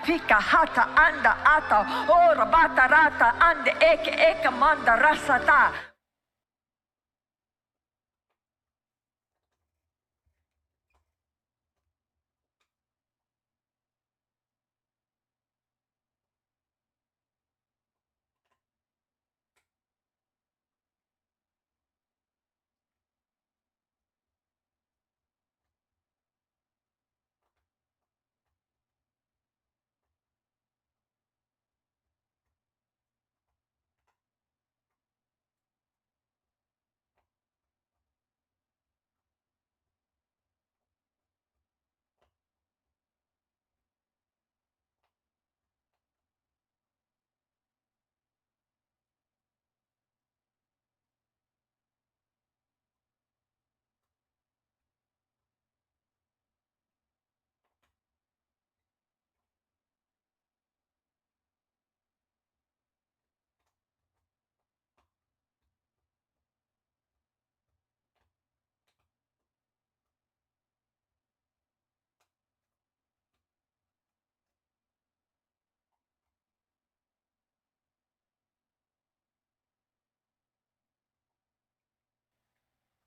fika hata anda ata ora bata rata ande eke manda rasata.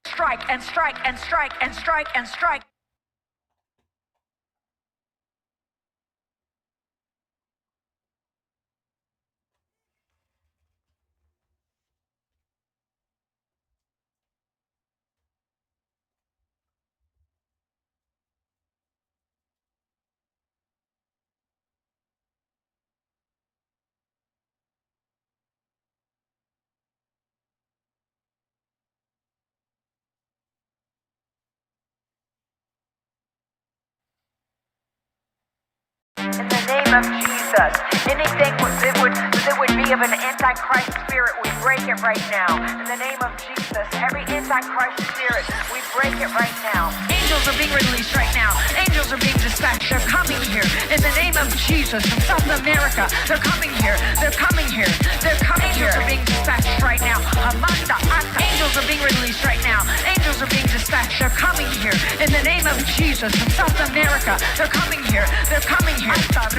Strike and strike and strike and strike and strike. In the name of Jesus, anything that would be of an antichrist spirit, we break it right now. In the name of Jesus, every antichrist spirit, we break it right now. Angels are being released right now. Angels are being dispatched. They're coming here. In the name of Jesus, from South America, they're coming here. They're coming here. They're coming here. Angels are being dispatched right now. Amanda, angels are being released right now. Angels are being dispatched. They're coming here. In the name of Jesus, from South America, they're coming here. They're coming here. Strike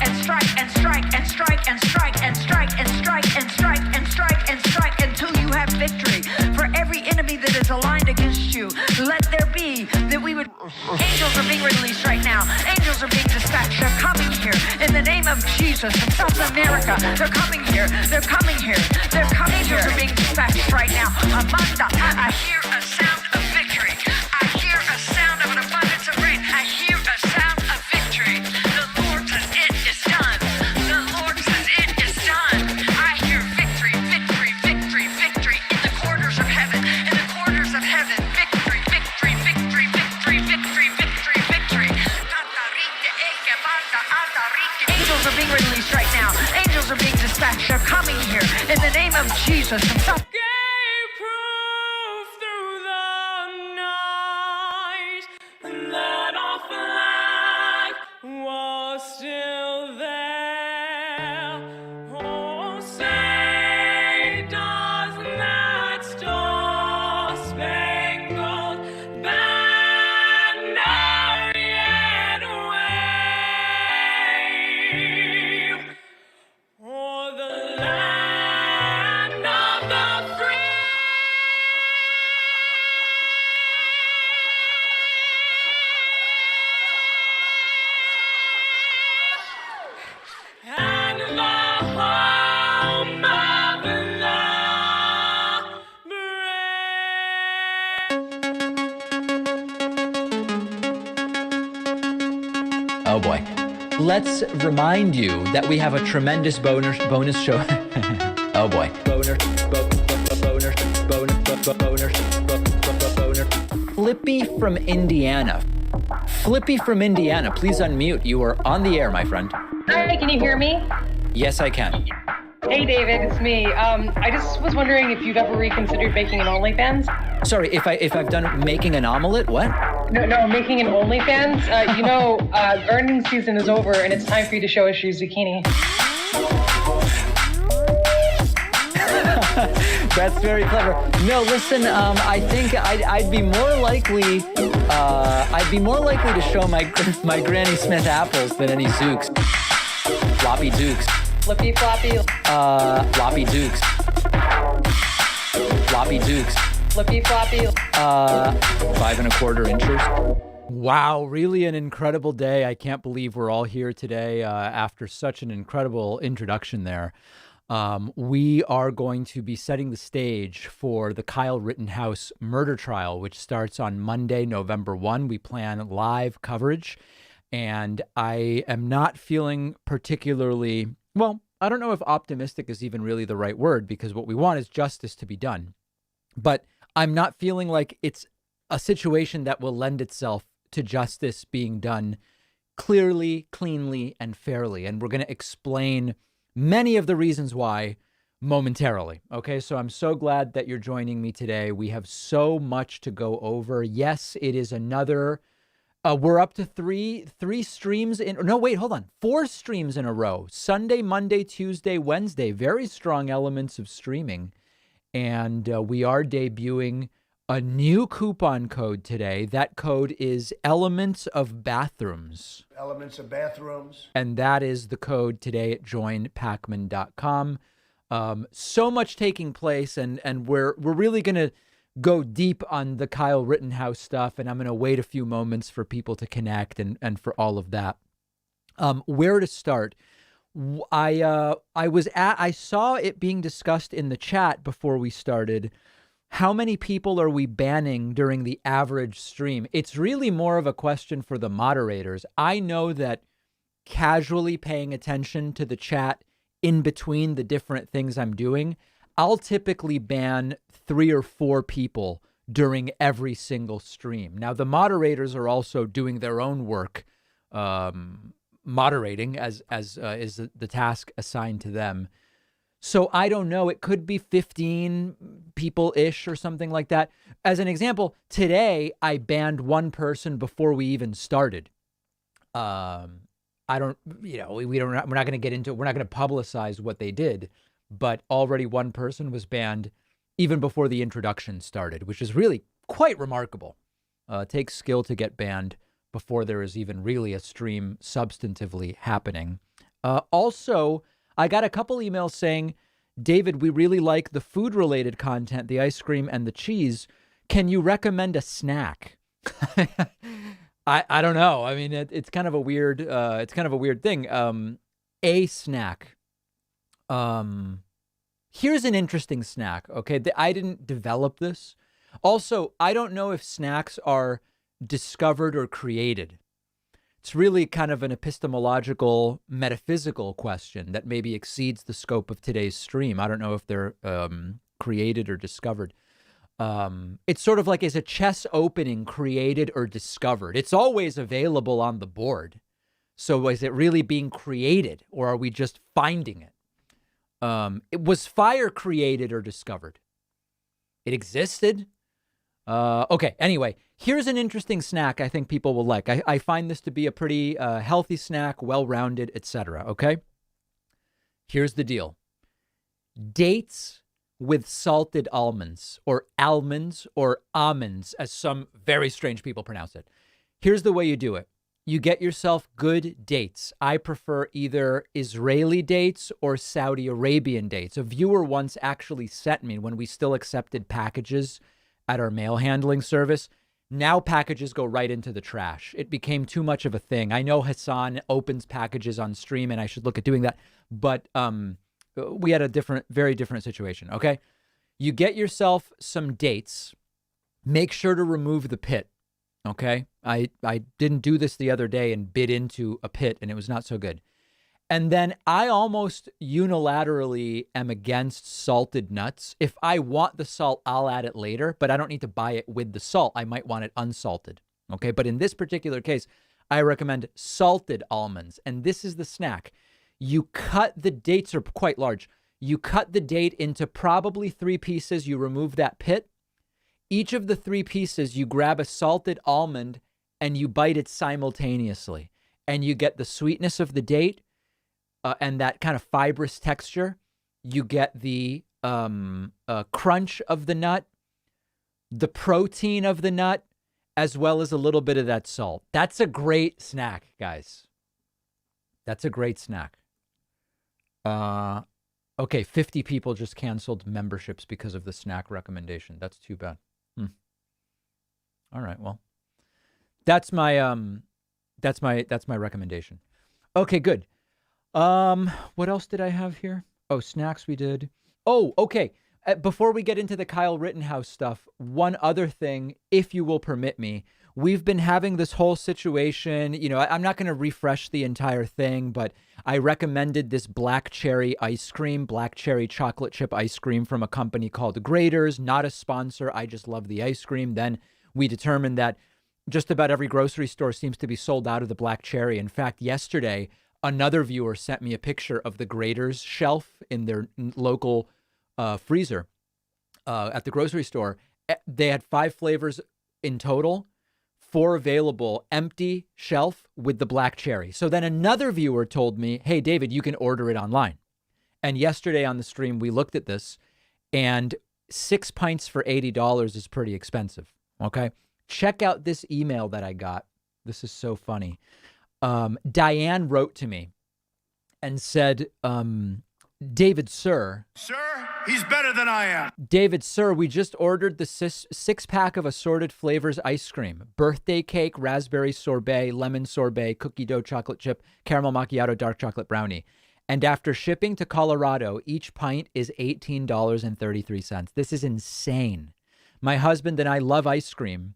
and strike and strike and strike and strike and strike and strike and strike and strike and strike until you have victory. For every enemy that is aligned against you, let there be that we would. Angels are being released right now. Angels are being dispatched. They're coming here. In the name of Jesus, from South America, they're coming here. They're coming here. They're coming here. Angels are being dispatched right now. Amanda, I hear a sound of victory. I hear a sound of an abundance of rain. I hear a sound of victory. The Lord says it is done. The Lord says it is done. I hear victory, victory, victory, victory in the corridors of heaven. In the corridors of heaven, victory, victory, victory, victory, victory, victory, victory. Angels are being released right now. Angels are being dispatched. They're coming here. In the name of Jesus. From South still there. Oh, say does that star-spangled banner yet wave o'er the land of the free? And the home of the brave. Oh boy. Let's remind you that we have a tremendous bonus show. Oh boy. Boner. Flippy from Indiana. Flippy from Indiana, please unmute. You are on the air, my friend. Hi, can you hear me? Yes, I can. Hey, David, it's me. I just was wondering if you've ever reconsidered making an OnlyFans? Sorry, if I've done making an omelet, what? No, making an OnlyFans. Earnings season is over, and it's time for you to show us your zucchini. That's very clever. No, listen. I think I'd be more likely. I'd be more likely to show my Granny Smith apples than any Zooks. Floppy Dukes. Flippy floppy. Floppy Dukes. Floppy Dukes. Flippy floppy. 5 1/4 inches. Wow, really an incredible day. I can't believe we're all here today after such an incredible introduction there. We are going to be setting the stage for the Kyle Rittenhouse murder trial, which starts on Monday, November 1. We plan live coverage, and I am not feeling particularly, well, I don't know if optimistic is even really the right word, because what we want is justice to be done. But I'm not feeling like it's a situation that will lend itself to justice being done clearly, cleanly, and fairly. And we're going to explain many of the reasons why momentarily. Okay, so I'm so glad that you're joining me today. We have so much to go over. Yes, it is another, we're up to three streams in, no, wait, hold on. 4 streams in a row. Sunday, Monday, Tuesday, Wednesday. Very strong elements of streaming. And we are debuting a new coupon code today. That code is Elements of Bathrooms. Elements of Bathrooms. And that is the code today at joinpacman.com. So much taking place, and we're really going to go deep on the Kyle Rittenhouse stuff, and I'm going to wait a few moments for people to connect and for all of that. Where to start? I saw it being discussed in the chat before we started. How many people are we banning during the average stream? It's really more of a question for the moderators. I know that casually paying attention to the chat in between the different things I'm doing, I'll typically ban 3 or 4 people during every single stream. Now, the moderators are also doing their own work, moderating as is the task assigned to them. So I don't know. It could be 15 people-ish or something like that. As an example, today I banned 1 person before we even started. I don't, we're not going to get into, we're not going to publicize what they did, but already 1 person was banned even before the introduction started, which is really quite remarkable. It takes skill to get banned before there is even really a stream substantively happening. Also, I got a couple emails saying, David, we really like the food-related content, the ice cream and the cheese. Can you recommend a snack? I don't know. I mean, it's kind of a weird thing. A snack. Here's an interesting snack. Okay, I didn't develop this. Also, I don't know if snacks are discovered or created. It's really kind of an epistemological, metaphysical question that maybe exceeds the scope of today's stream. I don't know if they're created or discovered. It's sort of like, is a chess opening created or discovered? It's always available on the board. So is it really being created, or are we just finding it? It was fire created or discovered? It existed. Okay, anyway, here's an interesting snack I think people will like. I find this to be a pretty healthy snack, well-rounded, etc. Okay? Here's the deal. Dates with salted almonds, or almonds, or almonds, as some very strange people pronounce it. Here's the way you do it. You get yourself good dates. I prefer either Israeli dates or Saudi Arabian dates. A viewer once actually sent me, when we still accepted packages at our mail handling service, now packages go right into the trash. It became too much of a thing. I know Hassan opens packages on stream, and I should look at doing that, but we had a very different situation. Okay, you get yourself some dates. Make sure to remove the pit. Okay, I didn't do this the other day and bit into a pit, and it was not so good. And then I almost unilaterally am against salted nuts. If I want the salt, I'll add it later, but I don't need to buy it with the salt. I might want it unsalted. Okay, but in this particular case, I recommend salted almonds. And this is the snack. You cut the dates, are quite large. You cut the date into probably 3 pieces. You remove that pit. Each of the 3 pieces, you grab a salted almond and you bite it simultaneously. And you get the sweetness of the date and that kind of fibrous texture. You get the crunch of the nut, the protein of the nut, as well as a little bit of that salt. That's a great snack, guys. That's a great snack. Okay, 50 people just canceled memberships because of the snack recommendation. That's too bad. All right, well, that's my recommendation. Okay, good. What else did I have here? Oh, snacks we did. Oh, okay. Before we get into the Kyle Rittenhouse stuff, one other thing, if you will permit me, we've been having this whole situation. You know, I'm not going to refresh the entire thing, but I recommended this black cherry ice cream, black cherry chocolate chip ice cream from a company called Graeter's, not a sponsor. I just love the ice cream. Then we determined that just about every grocery store seems to be sold out of the black cherry. In fact, yesterday, another viewer sent me a picture of the Graeter's shelf in their local freezer at the grocery store. They had 5 flavors in total, 4 available, empty shelf with the black cherry. So then another viewer told me, hey, David, you can order it online. And yesterday on the stream, we looked at this, and 6 pints for $80 is pretty expensive. Okay. Check out this email that I got. This is so funny. Diane wrote to me and said, David, sir. Sir, he's better than I am. David, sir, we just ordered the 6-pack of assorted flavors ice cream. Birthday cake, raspberry sorbet, lemon sorbet, cookie dough chocolate chip, caramel macchiato, dark chocolate brownie. And after shipping to Colorado, each pint is $18.33. This is insane. My husband and I love ice cream,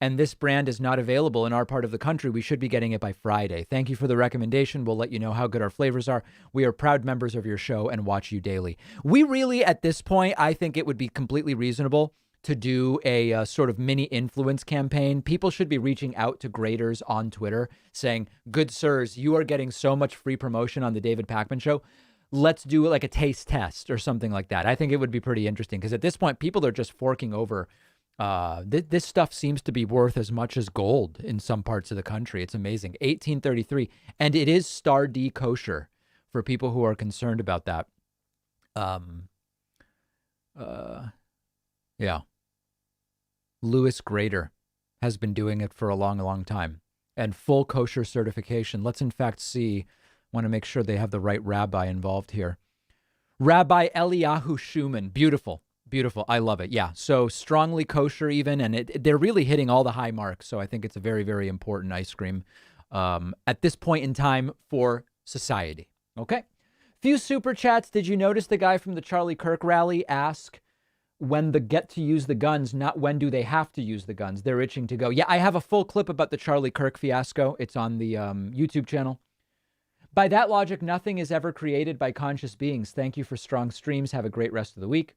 and this brand is not available in our part of the country. We should be getting it by Friday. Thank you for the recommendation. We'll let you know how good our flavors are. We are proud members of your show and watch you daily. We really, at this point, I think it would be completely reasonable to do a sort of mini influence campaign. People should be reaching out to Graeter's on Twitter saying, good sirs, you are getting so much free promotion on the David Pakman Show. Let's do like a taste test or something like that. I think it would be pretty interesting because at this point, people are just forking over. This stuff seems to be worth as much as gold in some parts of the country. It's amazing. $18.33. And it is Star D kosher for people who are concerned about that. Yeah. Louis Graeter has been doing it for a long, long time. And full kosher certification. Let's in fact see. Want to make sure they have the right rabbi involved here. Rabbi Eliyahu Schumann. Beautiful. Beautiful. I love it. Yeah. So strongly kosher even. And they're really hitting all the high marks. So I think it's a very, very important ice cream at this point in time for society. Okay. Few super chats. Did you notice the guy from the Charlie Kirk rally ask when the get to use the guns, not when do they have to use the guns? They're itching to go. Yeah, I have a full clip about the Charlie Kirk fiasco. It's on the YouTube channel. By that logic, nothing is ever created by conscious beings. Thank you for strong streams. Have a great rest of the week.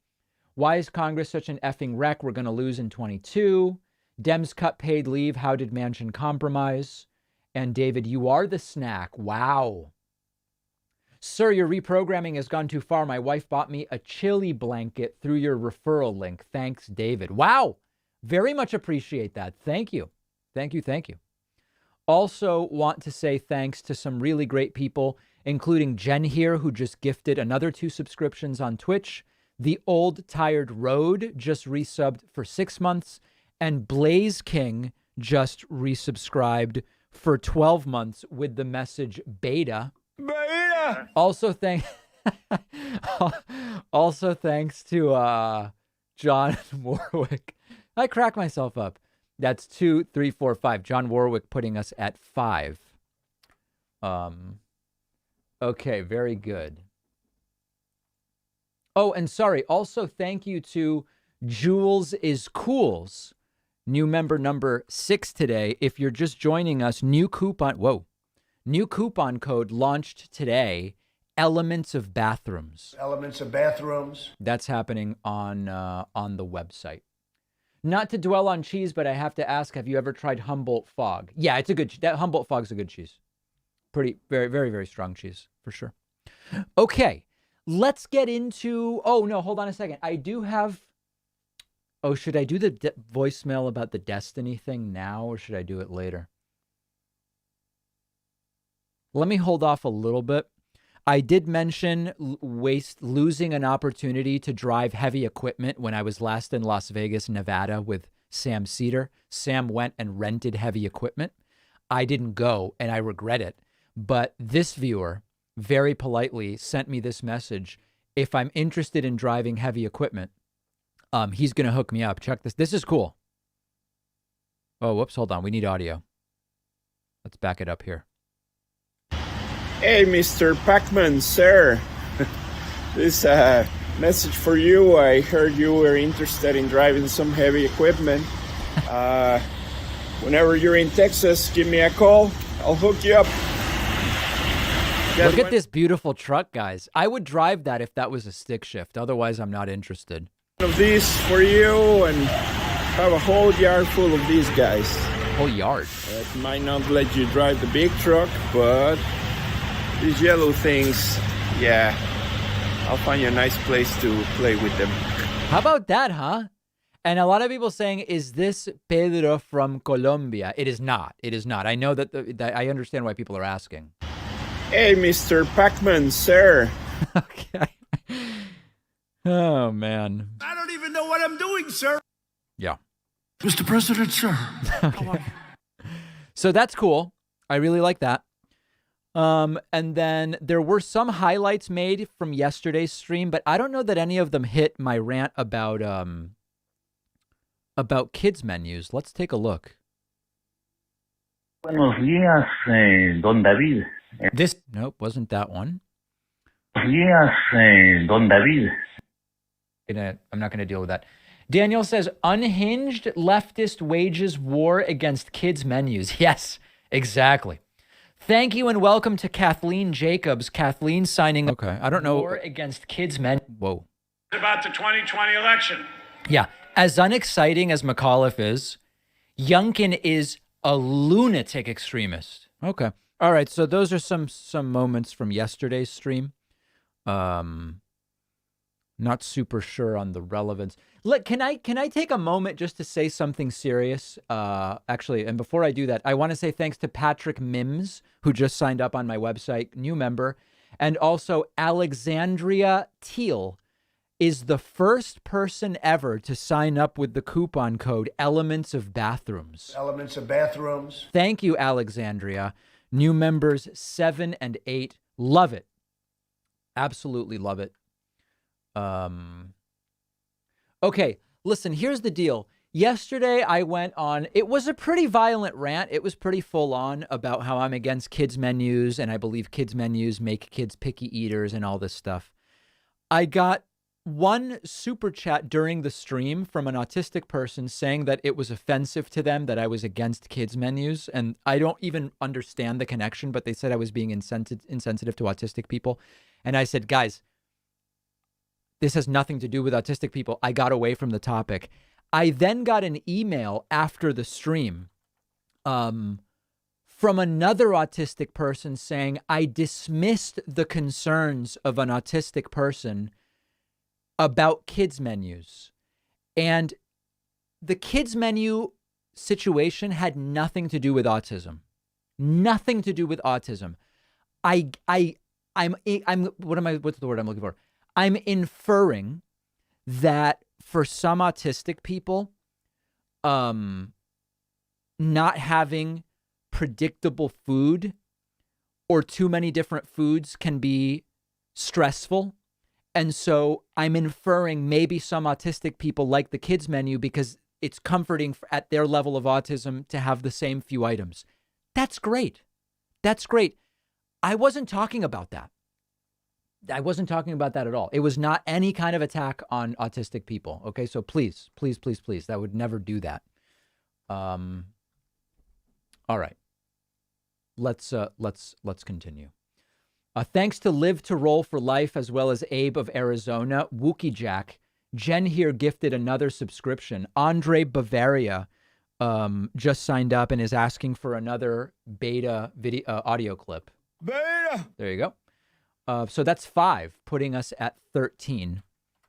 Why is Congress such an effing wreck? We're going to lose in 22. Dems cut paid leave. How did Manchin compromise? And David, you are the snack. Wow. Sir, your reprogramming has gone too far. My wife bought me a chili blanket through your referral link. Thanks, David. Wow. Very much appreciate that. Thank you. Thank you. Thank you. Also want to say thanks to some really great people, including Jen here, who just gifted another 2 subscriptions on Twitch. The Old Tired Road just resubbed for 6 months. And Blaze King just resubscribed for 12 months with the message beta. Beta! Also thanks to John Warwick. I crack myself up. That's 2, 3, 4, 5. John Warwick putting us at 5. Okay, very good. Oh, and sorry. Also, thank you to Jules is Cools, new member number 6 today. If you're just joining us, new coupon code launched today. Elements of Bathrooms. Elements of Bathrooms. That's happening on the website. Not to dwell on cheese, but I have to ask, have you ever tried Humboldt Fog? Yeah, it's a good, that Humboldt Fog's a good cheese. Pretty, very, very, very strong cheese, for sure. Okay, let's get into, oh no, hold on a second. I do have, oh, should I do the voicemail about the Destiny thing now, or should I do it later? Let me hold off a little bit. I did mention losing an opportunity to drive heavy equipment when I was last in Las Vegas, Nevada with Sam Cedar. Sam went and rented heavy equipment. I didn't go and I regret it. But this viewer very politely sent me this message. If I'm interested in driving heavy equipment, he's going to hook me up. Check this. This is cool. Oh, whoops. Hold on. We need audio. Let's back it up here. Hey, Mr. Pacman, sir. This message for you. I heard you were interested in driving some heavy equipment. Whenever you're in Texas, give me a call. I'll hook you up. Look at this beautiful truck, guys. I would drive that if that was a stick shift. Otherwise, I'm not interested. One of these for you, and have a whole yard full of these guys. Whole yard? That might not let you drive the big truck, but these yellow things, yeah, I'll find you a nice place to play with them. How about that, huh? And a lot of people saying, is this Pedro from Colombia? It is not. It is not. I know that, I understand why people are asking. Hey, Mr. Pacman, sir. Okay. Oh, man. I don't even know what I'm doing, sir. Yeah. Mr. President, sir. Okay. So that's cool. I really like that. And then there were some highlights made from yesterday's stream, but I don't know that any of them hit my rant about kids menus. Let's take a look. Buenos días, Don David. This, nope, wasn't that one. Buenos días, Don David. I'm not going to deal with that. Daniel says, unhinged leftist wages war against kids' menus. Yes, exactly. Thank you and welcome to Kathleen Jacobs. Kathleen signing. Okay, I don't know. War against kids' menus. Whoa. About the 2020 election. Yeah, as unexciting as McAuliffe is, Youngkin is a lunatic extremist. Okay. All right, so those are some moments from yesterday's stream. Not super sure on the relevance. Look, can I take a moment just to say something serious? Actually, and before I do that, I want to say thanks to Patrick Mims, who just signed up on my website, new member, and also Alexandria Teal is the first person ever to sign up with the coupon code Elements of Bathrooms. Elements of bathrooms. Thank you, Alexandria. New members 7 and 8. Love it. Absolutely love it. Okay, listen, here's the deal. Yesterday I went on, it was a pretty violent rant. It was pretty full on about how I'm against kids menus and I believe kids menus make kids picky eaters and all this stuff. I got one super chat during the stream from an autistic person saying that it was offensive to them that I was against kids menus. And I don't even understand the connection, but they said I was being insensitive to autistic people. And I said, guys, this has nothing to do with autistic people. I got away from the topic. I then got an email after the stream from another autistic person saying I dismissed the concerns of an autistic person about kids menus. And the kids menu situation had nothing to do with autism. Nothing to do with autism. I'm what's the word I'm looking for? I'm inferring that for some autistic people, not having predictable food or too many different foods can be stressful. And so I'm inferring maybe some autistic people like the kids menu because it's comforting at their level of autism to have the same few items. That's great. That's great. I wasn't talking about that. I wasn't talking about that at all. It was not any kind of attack on autistic people. Okay, so please, please, please, please, that would never do that. All right, let's continue. Thanks to Live to Roll for Life as well as Abe of Arizona, Wookie Jack, Jen here gifted another subscription. Andre Bavaria just signed up and is asking for another beta video audio clip. Beta. There you go. So that's 5, putting us at 13.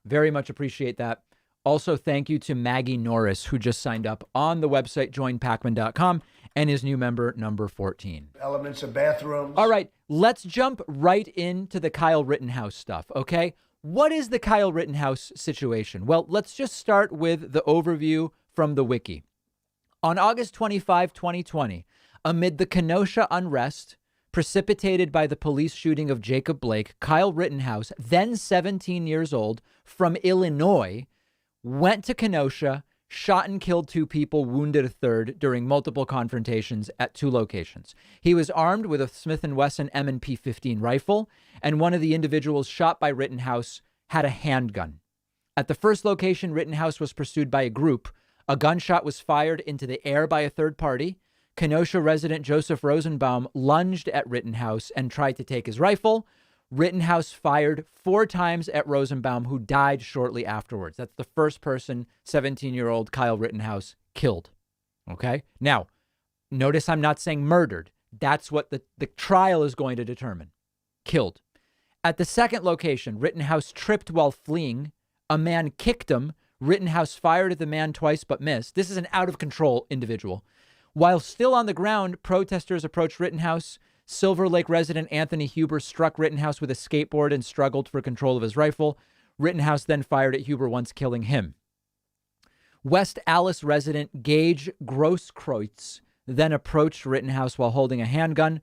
Very much appreciate that. Also, thank you to Maggie Norris, who just signed up on the website, joinpacman.com. and his new member, number 14. Elements of bathrooms. All right, let's jump right into the Kyle Rittenhouse stuff, okay? What is the Kyle Rittenhouse situation? Well, let's just start with the overview from the wiki. On August 25, 2020, amid the Kenosha unrest precipitated by the police shooting of Jacob Blake, Kyle Rittenhouse, then 17 years old, from Illinois, went to Kenosha, shot and killed 2 people, wounded a third during multiple confrontations at 2 locations. He was armed with a Smith & Wesson M&P 15 rifle, and one of the individuals shot by Rittenhouse had a handgun. At the first location, Rittenhouse was pursued by a group. A gunshot was fired into the air by a third party. Kenosha resident Joseph Rosenbaum lunged at Rittenhouse and tried to take his rifle. Rittenhouse fired 4 times at Rosenbaum, who died shortly afterwards. That's the first person 17-year-old Kyle Rittenhouse killed. Okay? Now, notice I'm not saying murdered. That's what the trial is going to determine. Killed. At the second location, Rittenhouse tripped while fleeing. A man kicked him. Rittenhouse fired at the man twice but missed. This is an out-of-control individual. While still on the ground, protesters approached Rittenhouse. Silver Lake resident Anthony Huber struck Rittenhouse with a skateboard and struggled for control of his rifle. Rittenhouse then fired at Huber, once killing him. West Allis resident Gage Grosskreutz then approached Rittenhouse while holding a handgun.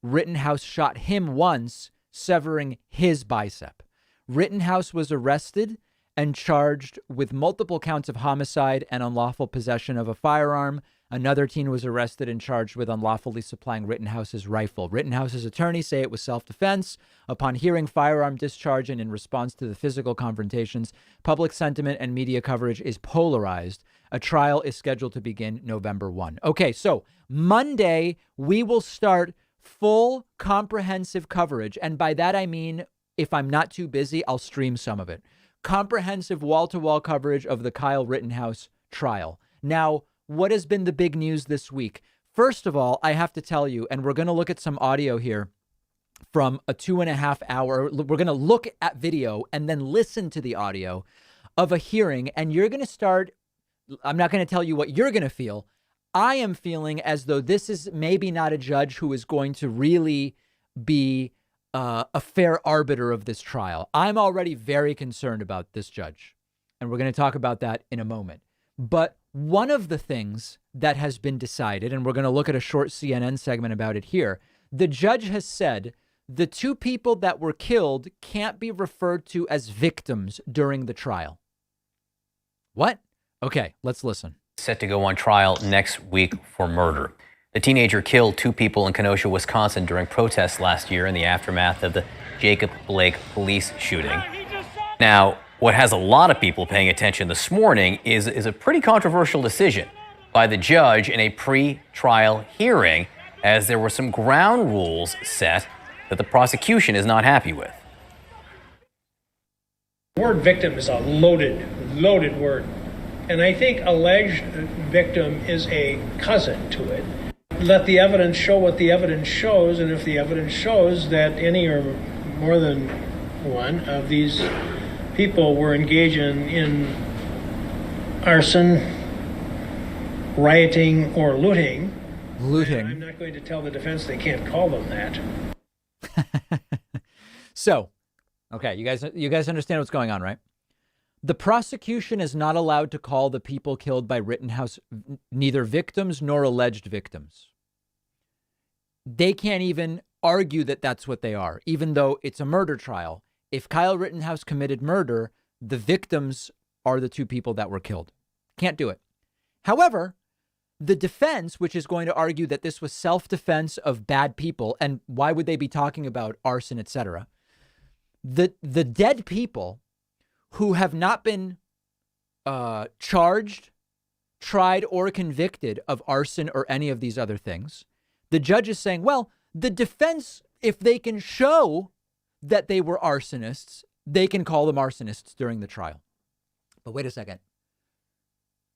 Rittenhouse shot him once, severing his bicep. Rittenhouse was arrested and charged with multiple counts of homicide and unlawful possession of a firearm. Another teen was arrested and charged with unlawfully supplying Rittenhouse's rifle. Rittenhouse's attorneys say it was self-defense. Upon hearing firearm discharge and in response to the physical confrontations, public sentiment and media coverage is polarized. A trial is scheduled to begin November 1. Okay, so Monday, we will start full comprehensive coverage. And by that, I mean, if I'm not too busy, I'll stream some of it. Comprehensive wall-to-wall coverage of the Kyle Rittenhouse trial. Now, what has been the big news this week? First of all, I have to tell you, and we're going to look at some audio here from a 2.5 hour. We're going to look at video and then listen to the audio of a hearing. And you're going to start. I'm not going to tell you what you're going to feel. I am feeling as though this is maybe not a judge who is going to really be a fair arbiter of this trial. I'm already very concerned about this judge, and we're going to talk about that in a moment. But one of the things that has been decided, and we're going to look at a short CNN segment about it here, the judge has said the 2 people that were killed can't be referred to as victims during the trial. What? Okay, let's listen. Set to go on trial next week for murder. The teenager killed 2 people in Kenosha, Wisconsin during protests last year in the aftermath of the Jacob Blake police shooting. Now, what has a lot of people paying attention this morning is a pretty controversial decision by the judge in a pre-trial hearing, as there were some ground rules set that the prosecution is not happy with. The word victim is a loaded word. And I think alleged victim is a cousin to it. Let the evidence show what the evidence shows, and if the evidence shows that any or more than one of these people were engaging in arson, rioting, or looting. I'm not going to tell the defense they can't call them that. So, okay, you guys understand what's going on, right? The prosecution is not allowed to call the people killed by Rittenhouse neither victims nor alleged victims. They can't even argue that that's what they are, even though it's a murder trial. If Kyle Rittenhouse committed murder, the victims are the 2 people that were killed. Can't do it. However, the defense, which is going to argue that this was self-defense of bad people, and why would they be talking about arson, etc., the dead people who have not been charged, tried, or convicted of arson or any of these other things, the judge is saying, well, the defense, if they can show that they were arsonists, they can call them arsonists during the trial. But wait a second.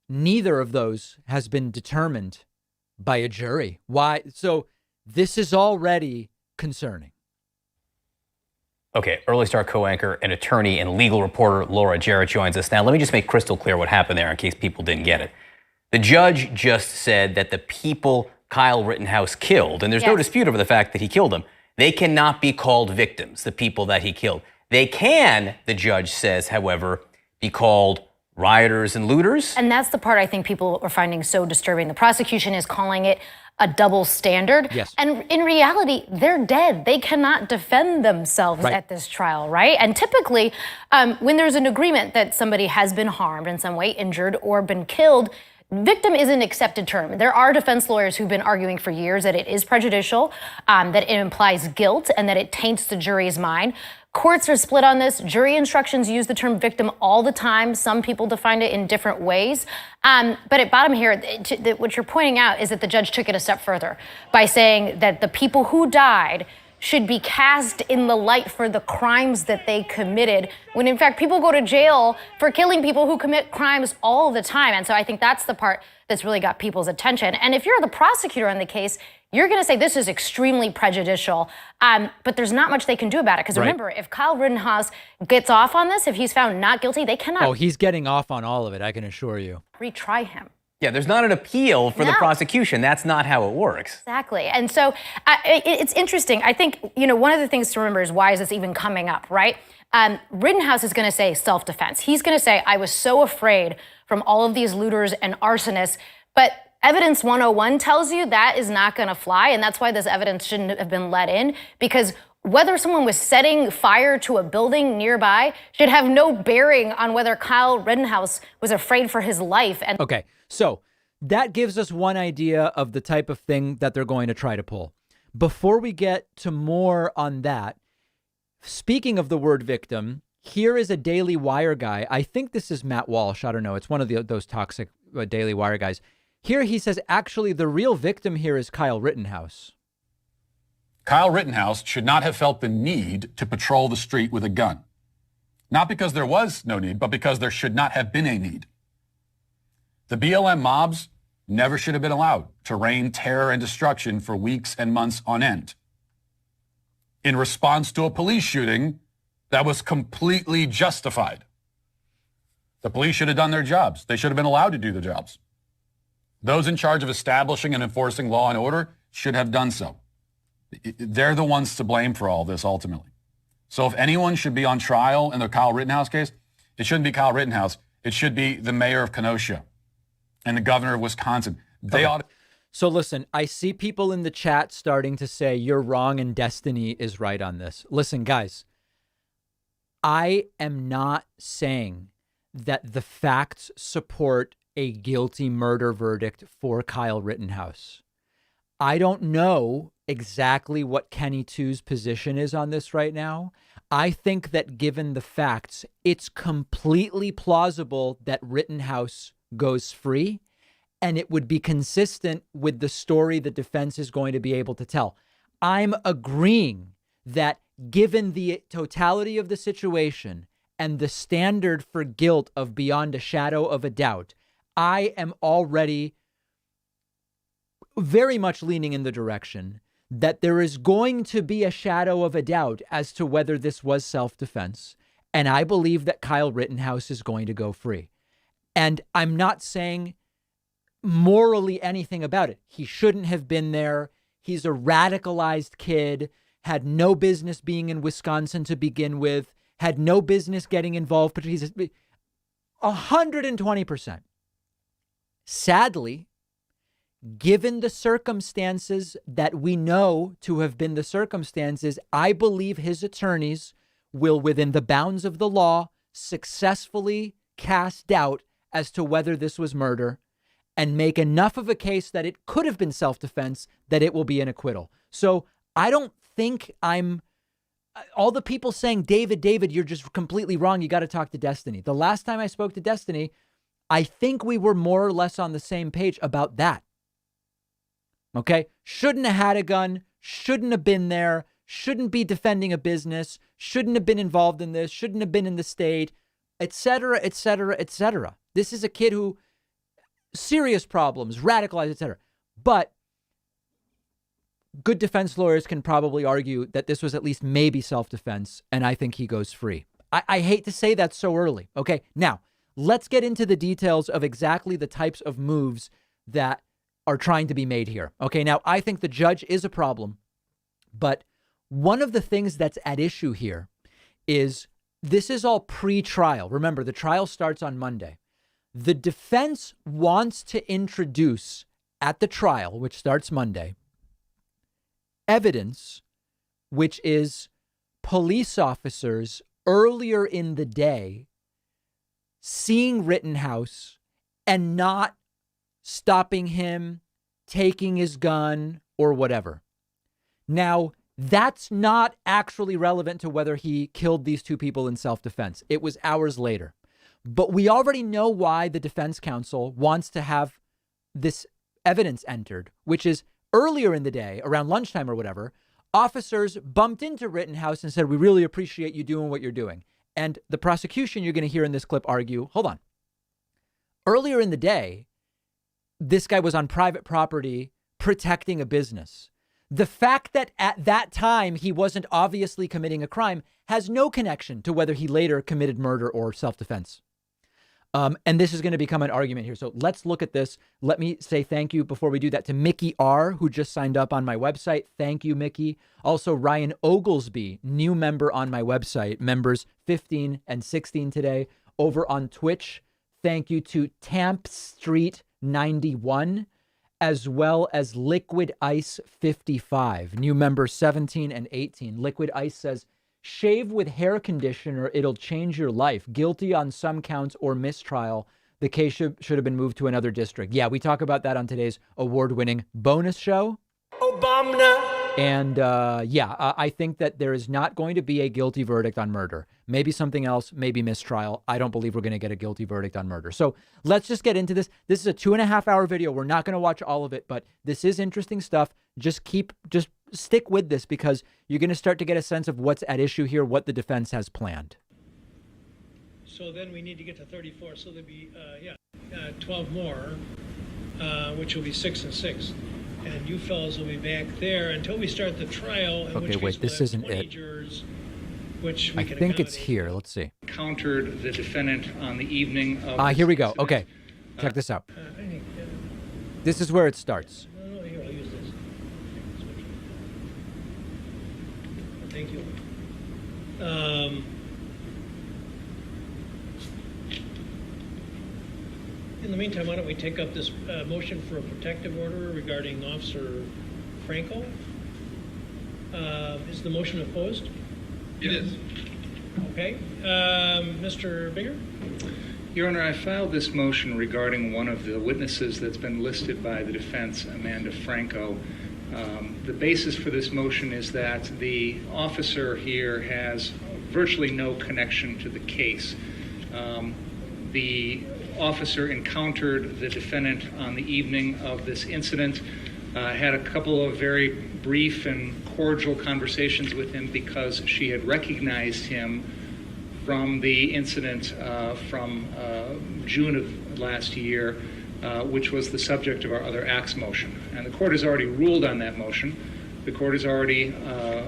Neither of those has been determined by a jury. Why? So this is already concerning. Okay, Early Star co-anchor and attorney and legal reporter Laura Jarrett joins us now. Let me just make crystal clear what happened there in case people didn't get it. The judge just said that the people Kyle Rittenhouse killed, and there's no dispute over the fact that he killed him, they cannot be called victims, the people that he killed. They can, the judge says, however, be called rioters and looters. And that's the part I think people are finding so disturbing. The prosecution is calling it a double standard. Yes. And in reality, they're dead. They cannot defend themselves at this trial, right? And typically, when there's an agreement that somebody has been harmed in some way, injured, or been killed, victim is an accepted term. There are defense lawyers who've been arguing for years that it is prejudicial, that it implies guilt, and that it taints the jury's mind. Courts are split on this. Jury instructions use the term victim all the time. Some people define it in different ways. But at bottom here, what you're pointing out is that the judge took it a step further by saying that the people who died should be cast in the light for the crimes that they committed, when in fact people go to jail for killing people who commit crimes all the time. And so I think that's the part that's really got people's attention. And if you're the prosecutor on the case, you're going to say this is extremely prejudicial, but there's not much they can do about it. Because remember, if Kyle Rittenhouse gets off on this, if he's found not guilty, they cannot. Oh, he's getting off on all of it, I can assure you. Retry him. Yeah, there's not an appeal for the prosecution. That's not how it works. Exactly. And so it's interesting. I think, one of the things to remember is why is this even coming up, right? Rittenhouse is going to say self-defense. He's going to say, I was so afraid from all of these looters and arsonists. But Evidence 101 tells you that is not going to fly. And that's why this evidence shouldn't have been let in, because whether someone was setting fire to a building nearby should have no bearing on whether Kyle Rittenhouse was afraid for his life. And okay, so that gives us one idea of the type of thing that they're going to try to pull. Before we get to more on that, speaking of the word victim, here is a Daily Wire guy. I think this is Matt Walsh. I don't know. It's one of those toxic Daily Wire guys. Here he says, actually, the real victim here is Kyle Rittenhouse. Kyle Rittenhouse should not have felt the need to patrol the street with a gun. Not because there was no need, but because there should not have been a need. The BLM mobs never should have been allowed to rain terror and destruction for weeks and months on end. In response to a police shooting that was completely justified. The police should have done their jobs. They should have been allowed to do the jobs. Those in charge of establishing and enforcing law and order should have done so. They're the ones to blame for all this ultimately. So if anyone should be on trial in the Kyle Rittenhouse case, it shouldn't be Kyle Rittenhouse. It should be the mayor of Kenosha and the governor of Wisconsin. They ought to. So listen, I see people in the chat starting to say you're wrong and Destiny is right on this. Listen, guys, I am not saying that the facts support a guilty murder verdict for Kyle Rittenhouse. I don't know exactly what Kenny Two's position is on this right now. I think that given the facts, it's completely plausible that Rittenhouse goes free, and it would be consistent with the story the defense is going to be able to tell. I'm agreeing that given the totality of the situation and the standard for guilt of beyond a shadow of a doubt, I am already very much leaning in the direction that there is going to be a shadow of a doubt as to whether this was self-defense. And I believe that Kyle Rittenhouse is going to go free. And I'm not saying morally anything about it. He shouldn't have been there. He's a radicalized kid, had no business being in Wisconsin to begin with, had no business getting involved, but he's 120%. Sadly, given the circumstances that we know to have been the circumstances, I believe his attorneys will, within the bounds of the law, successfully cast doubt as to whether this was murder and make enough of a case that it could have been self-defense that it will be an acquittal. So I don't think all the people saying, David, you're just completely wrong. You got to talk to Destiny. The last time I spoke to Destiny, I think we were more or less on the same page about that. Okay? Shouldn't have had a gun, shouldn't have been there, shouldn't be defending a business, shouldn't have been involved in this, shouldn't have been in the state, etc., etc., etc. This is a kid who, serious problems, radicalized, etc. But good defense lawyers can probably argue that this was at least maybe self-defense, and I think he goes free. I hate to say that so early. Okay, now, let's get into the details of exactly the types of moves that are trying to be made here. Okay, now I think the judge is a problem, but one of the things that's at issue here is this is all pre-trial. Remember, the trial starts on Monday. The defense wants to introduce at the trial, which starts Monday, evidence, which is police officers earlier in the day seeing Rittenhouse and not stopping him, taking his gun, or whatever. Now, that's not actually relevant to whether he killed these two people in self-defense. It was hours later. But we already know why the defense counsel wants to have this evidence entered, which is earlier in the day, around lunchtime or whatever, officers bumped into Rittenhouse and said, "We really appreciate you doing what you're doing." And the prosecution, you're going to hear in this clip, argue, hold on. Earlier in the day, this guy was on private property protecting a business. The fact that at that time he wasn't obviously committing a crime has no connection to whether he later committed murder or self-defense. And this is going to become an argument here. So let's look at this. Let me say thank you before we do that to Mickey R., who just signed up on my website. Thank you, Mickey. Also, Ryan Oglesby, new member on my website, members 15 and 16 today over on Twitch. Thank you to Tamp Street 91, as well as Liquid Ice 55, new members 17 and 18. Liquid Ice says, "Shave with hair conditioner, it'll change your life. Guilty on some counts or mistrial. The case should have been moved to another district." Yeah, we talk about that on today's award-winning bonus show. Obama. And I think that there is not going to be a guilty verdict on murder. Maybe something else, maybe mistrial. I don't believe we're going to get a guilty verdict on murder. So let's just get into this. This is a 2.5-hour video. We're not going to watch all of it, but this is interesting stuff. Just stick with this because you're going to start to get a sense of what's at issue here, what the defense has planned. So then we need to get to 34. So there'll be 12 more, which will be 6 and 6. And you fellas will be back there until we start the trial. Okay, wait, this isn't it. Jurors, which I think it's here. Let's see. Countered the defendant on the evening of. Here we go. Okay, check this out. This is where it starts. No, here, I'll use this. Thank you. In the meantime, why don't we take up this motion for a protective order regarding Officer Franco? Is the motion opposed? It is. Okay. Mr. Bigger? Your Honor, I filed this motion regarding one of the witnesses that's been listed by the defense, Amanda Franco. The basis for this motion is that the officer here has virtually no connection to the case. The officer encountered the defendant on the evening of this incident, had a couple of very brief and cordial conversations with him because she had recognized him from the incident from June of last year, which was the subject of our other acts motion. And the court has already ruled on that motion. The court has already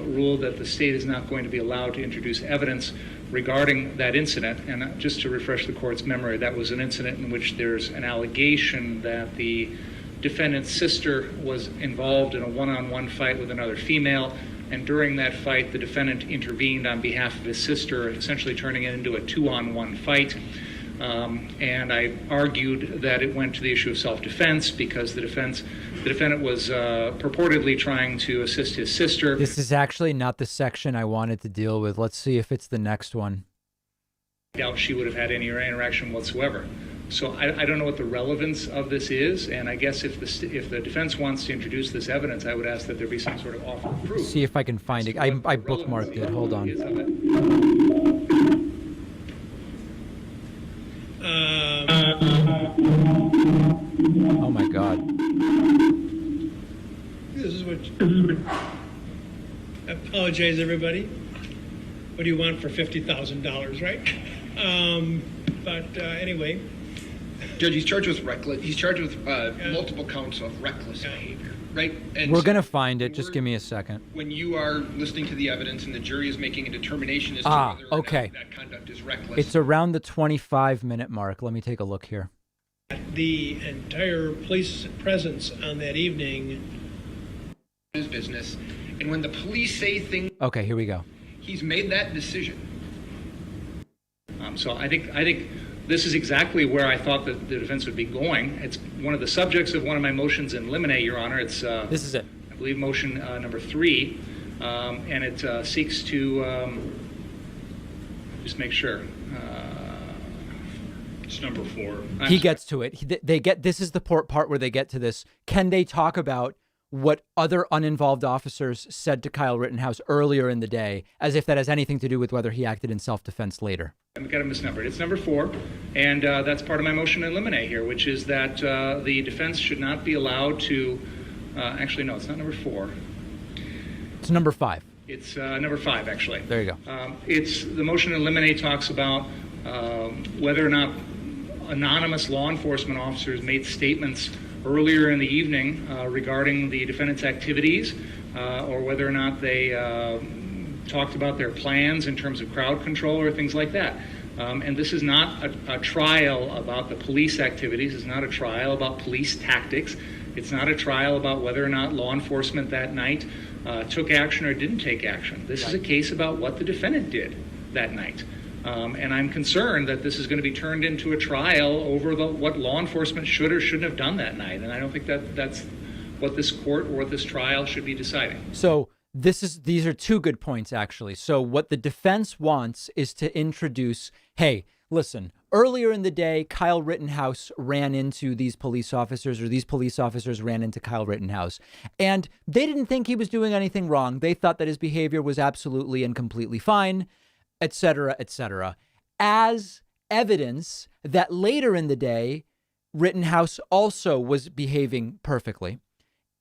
ruled that the state is not going to be allowed to introduce evidence regarding that incident. And just to refresh the court's memory, that was an incident in which there's an allegation that the defendant's sister was involved in a one-on-one fight with another female. And during that fight, the defendant intervened on behalf of his sister, essentially turning it into a two-on-one fight. And I argued that it went to the issue of self-defense because the defendant was purportedly trying to assist his sister. This is actually not the section I wanted to deal with. Let's see if it's the next one. I doubt she would have had any interaction whatsoever. So I don't know what the relevance of this is, and I guess if the defense wants to introduce this evidence, I would ask that there be some sort of offer of proof. See if I can find it. I bookmarked it. Hold on. Oh my God. This is what. I apologize, everybody. What do you want for $50,000, right? But anyway. Judge, he's charged with reckless. He's charged with multiple counts of reckless behavior, right? And we're gonna find it. Just give me a second. When you are listening to the evidence and the jury is making a determination as to whether or not that conduct is reckless. It's around the 25-minute mark. Let me take a look here. the entire police presence on that evening. His business, and when the police say things, Okay, here we go. he's made that decision. So I think this is exactly where I thought that the defense would be going. It's one of the subjects of one of my motions in limine, Your Honor. It's this is it. I believe motion number 3, and it seeks to just make sure. It's number 4. He gets to it. They get, this is the part where they get to this. Can they talk about what other uninvolved officers said to Kyle Rittenhouse earlier in the day, as if that has anything to do with whether he acted in self-defense later? I've got it misnumbered. It's number 4, and that's part of my motion in limine here, which is that the defense should not be allowed to. Actually, no, it's not number 4. It's number 5. It's number 5, actually. There you go. It's the motion in limine talks about whether or not anonymous law enforcement officers made statements earlier in the evening regarding the defendant's activities, or whether or not they talked about their plans in terms of crowd control or things like that. And this is not a trial about the police activities. It's not a trial about police tactics. It's not a trial about whether or not law enforcement that night took action or didn't take action. This is a case about what the defendant did that night. And I'm concerned that this is going to be turned into a trial over what law enforcement should or shouldn't have done that night. And I don't think that's what this court or what this trial should be deciding. So these are two good points, actually. So what the defense wants is to introduce, hey, listen, earlier in the day, Kyle Rittenhouse ran into these police officers, or these police officers ran into Kyle Rittenhouse, and they didn't think he was doing anything wrong. They thought that his behavior was absolutely and completely fine, etc., etc., as evidence that later in the day, Rittenhouse also was behaving perfectly.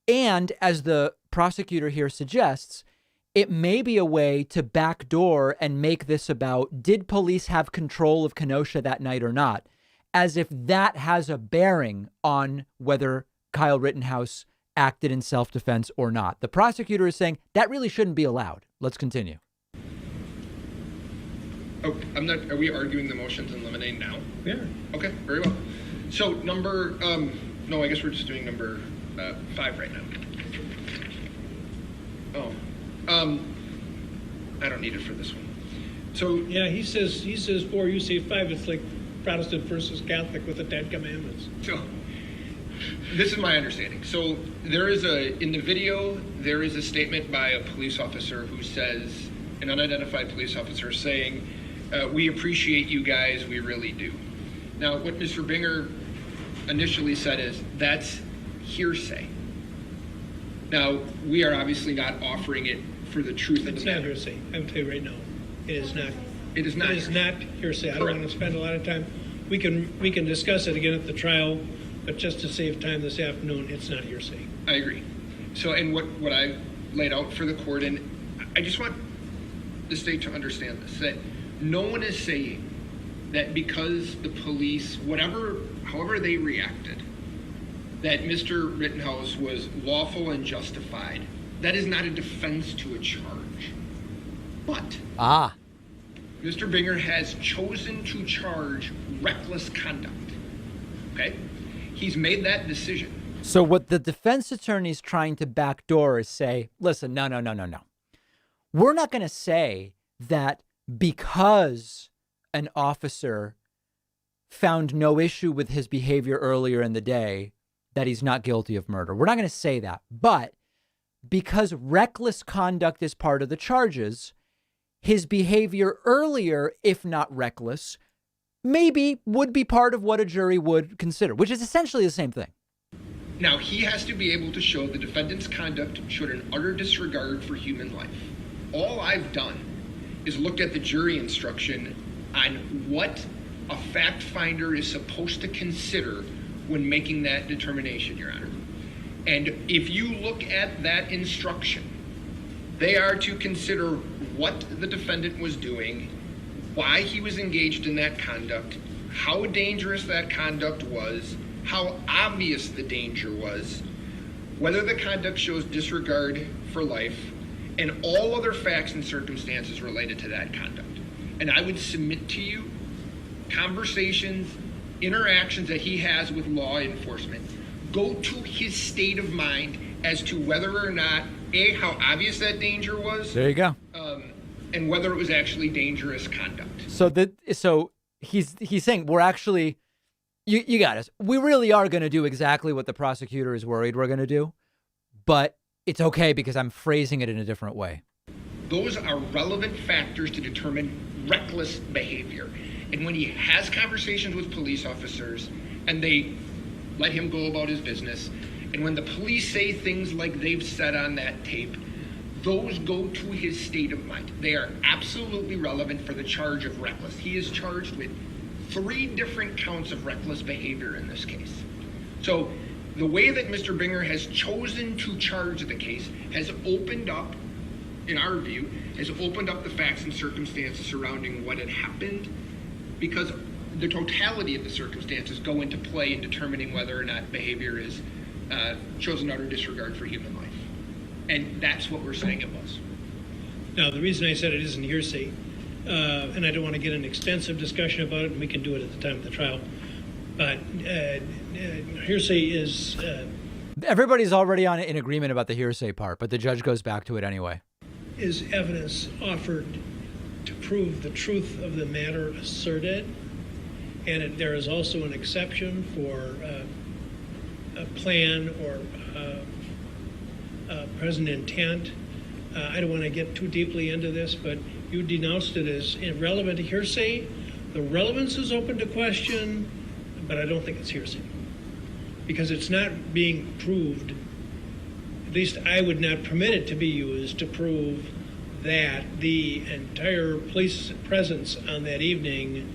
And as the prosecutor here suggests, it may be a way to backdoor and make this about, did police have control of Kenosha that night or not, as if that has a bearing on whether Kyle Rittenhouse acted in self-defense or not. The prosecutor is saying that really shouldn't be allowed. Let's continue. Oh, are we arguing the motions in limine now? Yeah. Okay, very well. So number, no, I guess we're just doing number 5 right now. Oh, I don't need it for this one. So yeah, he says 4, you say 5. It's like Protestant versus Catholic with the 10 Commandments. So this is my understanding. So there is in the video, there is a statement by a police officer who says, an unidentified police officer saying, we appreciate you guys, we really do. Now, what Mr. Binger initially said is, that's hearsay. Now, we are obviously not offering it for the truth of the matter. It's not hearsay. I'm telling you right now. It is not. It is not. It is not hearsay. I don't Correct. want to spend a lot of time. We can discuss it again at the trial, but just to save time this afternoon, it's not hearsay. I agree. So, and what I laid out for the court, and I just want the state to understand this, that no one is saying that because the police, however they reacted, that Mr. Rittenhouse was lawful and justified. That is not a defense to a charge. But Mr. Binger has chosen to charge reckless conduct. Okay? He's made that decision. So what the defense attorney's trying to backdoor is say, listen, no. We're not going to say that because an officer found no issue with his behavior earlier in the day, that he's not guilty of murder. We're not going to say that. But because reckless conduct is part of the charges, his behavior earlier, if not reckless, maybe would be part of what a jury would consider, which is essentially the same thing. Now, he has to be able to show the defendant's conduct showed an utter disregard for human life. All I've done is looked at the jury instruction on what a fact finder is supposed to consider when making that determination, Your Honor. And if you look at that instruction, they are to consider what the defendant was doing, why he was engaged in that conduct, how dangerous that conduct was, how obvious the danger was, whether the conduct shows disregard for life, and all other facts and circumstances related to that conduct. And I would submit to you conversations interactions that he has with law enforcement go to his state of mind as to whether or not, A, how obvious that danger was. There you go. And whether it was actually dangerous conduct. So he's saying we're actually, you got us. We really are going to do exactly what the prosecutor is worried we're going to do, but it's okay because I'm phrasing it in a different way. Those are relevant factors to determine reckless behavior. And when he has conversations with police officers and they let him go about his business, and when the police say things like they've said on that tape, those go to his state of mind. They are absolutely relevant for the charge of reckless. He is charged with 3 different counts of reckless behavior in this case. So the way that Mr. Binger has chosen to charge the case has opened up, in our view, has opened up the facts and circumstances surrounding what had happened, because the totality of the circumstances go into play in determining whether or not behavior is shows an utter disregard for human life. And that's what we're saying it was. Now, the reason I said it isn't hearsay, and I don't want to get an extensive discussion about it, and we can do it at the time of the trial, but hearsay is... Everybody's already in agreement about the hearsay part, but the judge goes back to it anyway. Is evidence offered to prove the truth of the matter asserted, and there is also an exception for a plan or present intent. I don't want to get too deeply into this, but you denounced it as irrelevant hearsay. The relevance is open to question, but I don't think it's hearsay because it's not being proved. At least I would not permit it to be used to prove that the entire police presence on that evening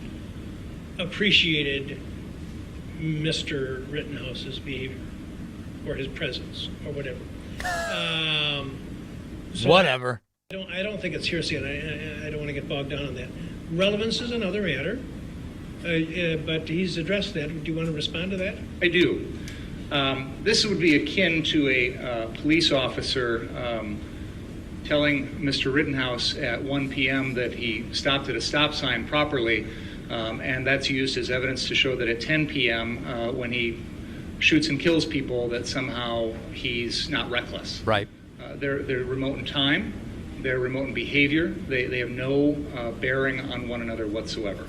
appreciated Mr. Rittenhouse's behavior or his presence or whatever. Whatever. I don't think it's hearsay, and I don't want to get bogged down on that. Relevance is another matter, but he's addressed that. Do you want to respond to that? I do. This would be akin to a police officer telling Mr. Rittenhouse at 1 p.m. that he stopped at a stop sign properly, and that's used as evidence to show that at 10 p.m. When he shoots and kills people, that somehow he's not reckless. Right. They're remote in time, they're remote in behavior, they have no bearing on one another whatsoever.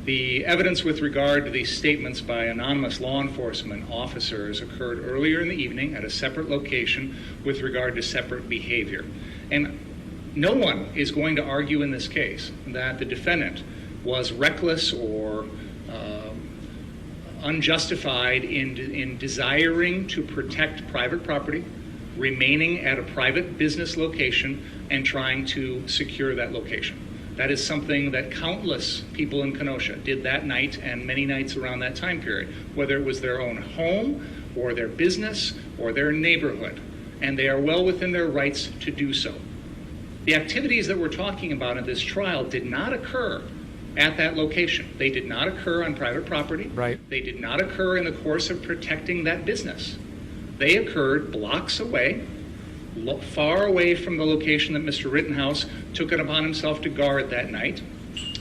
The evidence with regard to these statements by anonymous law enforcement officers occurred earlier in the evening at a separate location with regard to separate behavior. And no one is going to argue in this case that the defendant was reckless or unjustified in desiring to protect private property, remaining at a private business location, and trying to secure that location. That is something that countless people in Kenosha did that night and many nights around that time period, whether it was their own home or their business or their neighborhood, and they are well within their rights to do so. The activities that we're talking about in this trial did not occur at that location. They did not occur on private property. Right. They did not occur in the course of protecting that business. They occurred blocks away, far away from the location that Mr. Rittenhouse took it upon himself to guard that night,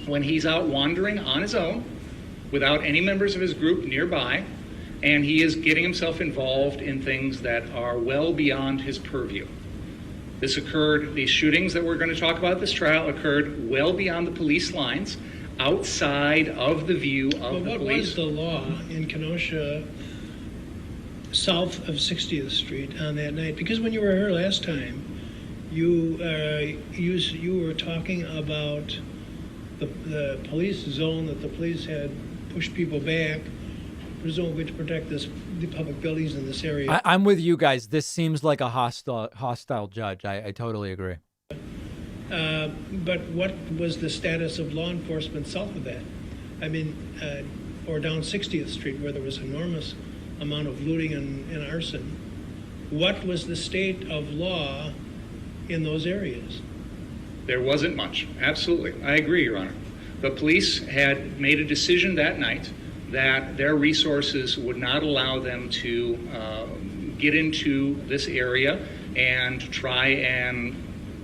when he's out wandering on his own without any members of his group nearby, and he is getting himself involved in things that are well beyond his purview. This occurred, these shootings that we're going to talk about at this trial occurred well beyond the police lines, outside of the view of the police. What was the law in Kenosha south of 60th Street on that night? Because when you were here last time, you were talking about the police zone that the police had pushed people back, presumably to protect the public buildings in this area. I'm with you guys. This seems like a hostile judge. I totally agree. But what was the status of law enforcement south of that? I mean, or down 60th Street where there was enormous amount of looting and arson. What was the state of law in those areas? There wasn't much. Absolutely. I agree, Your Honor. The police had made a decision that night that their resources would not allow them to get into this area and try and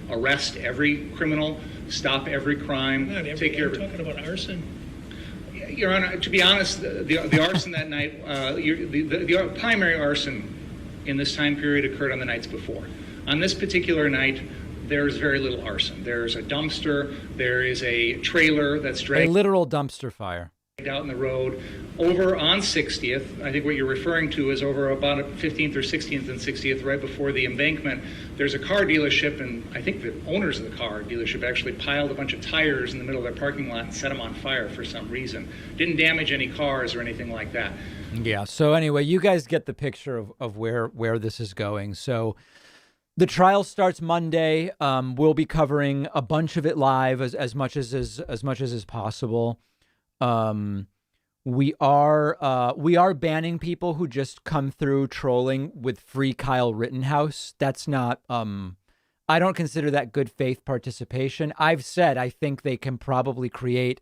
arrest every criminal, stop every crime, take care of it. I'm talking about arson. Your Honor, to be honest, the arson that night, the primary arson in this time period occurred on the nights before. On this particular night, there's very little arson. There's a dumpster. There is a trailer that's dragged. A literal dumpster fire. Out in the road over on 60th. I think what you're referring to is over about 15th or 16th and 60th, right before the embankment. There's a car dealership, and I think the owners of the car dealership actually piled a bunch of tires in the middle of their parking lot and set them on fire for some reason. Didn't damage any cars or anything like that. Yeah. So anyway, you guys get the picture of where this is going. So the trial starts Monday. We'll be covering a bunch of it live as much as is possible. We are banning people who just come through trolling with free Kyle Rittenhouse. That's not, I don't consider that good faith participation. I've said, I think they can probably create,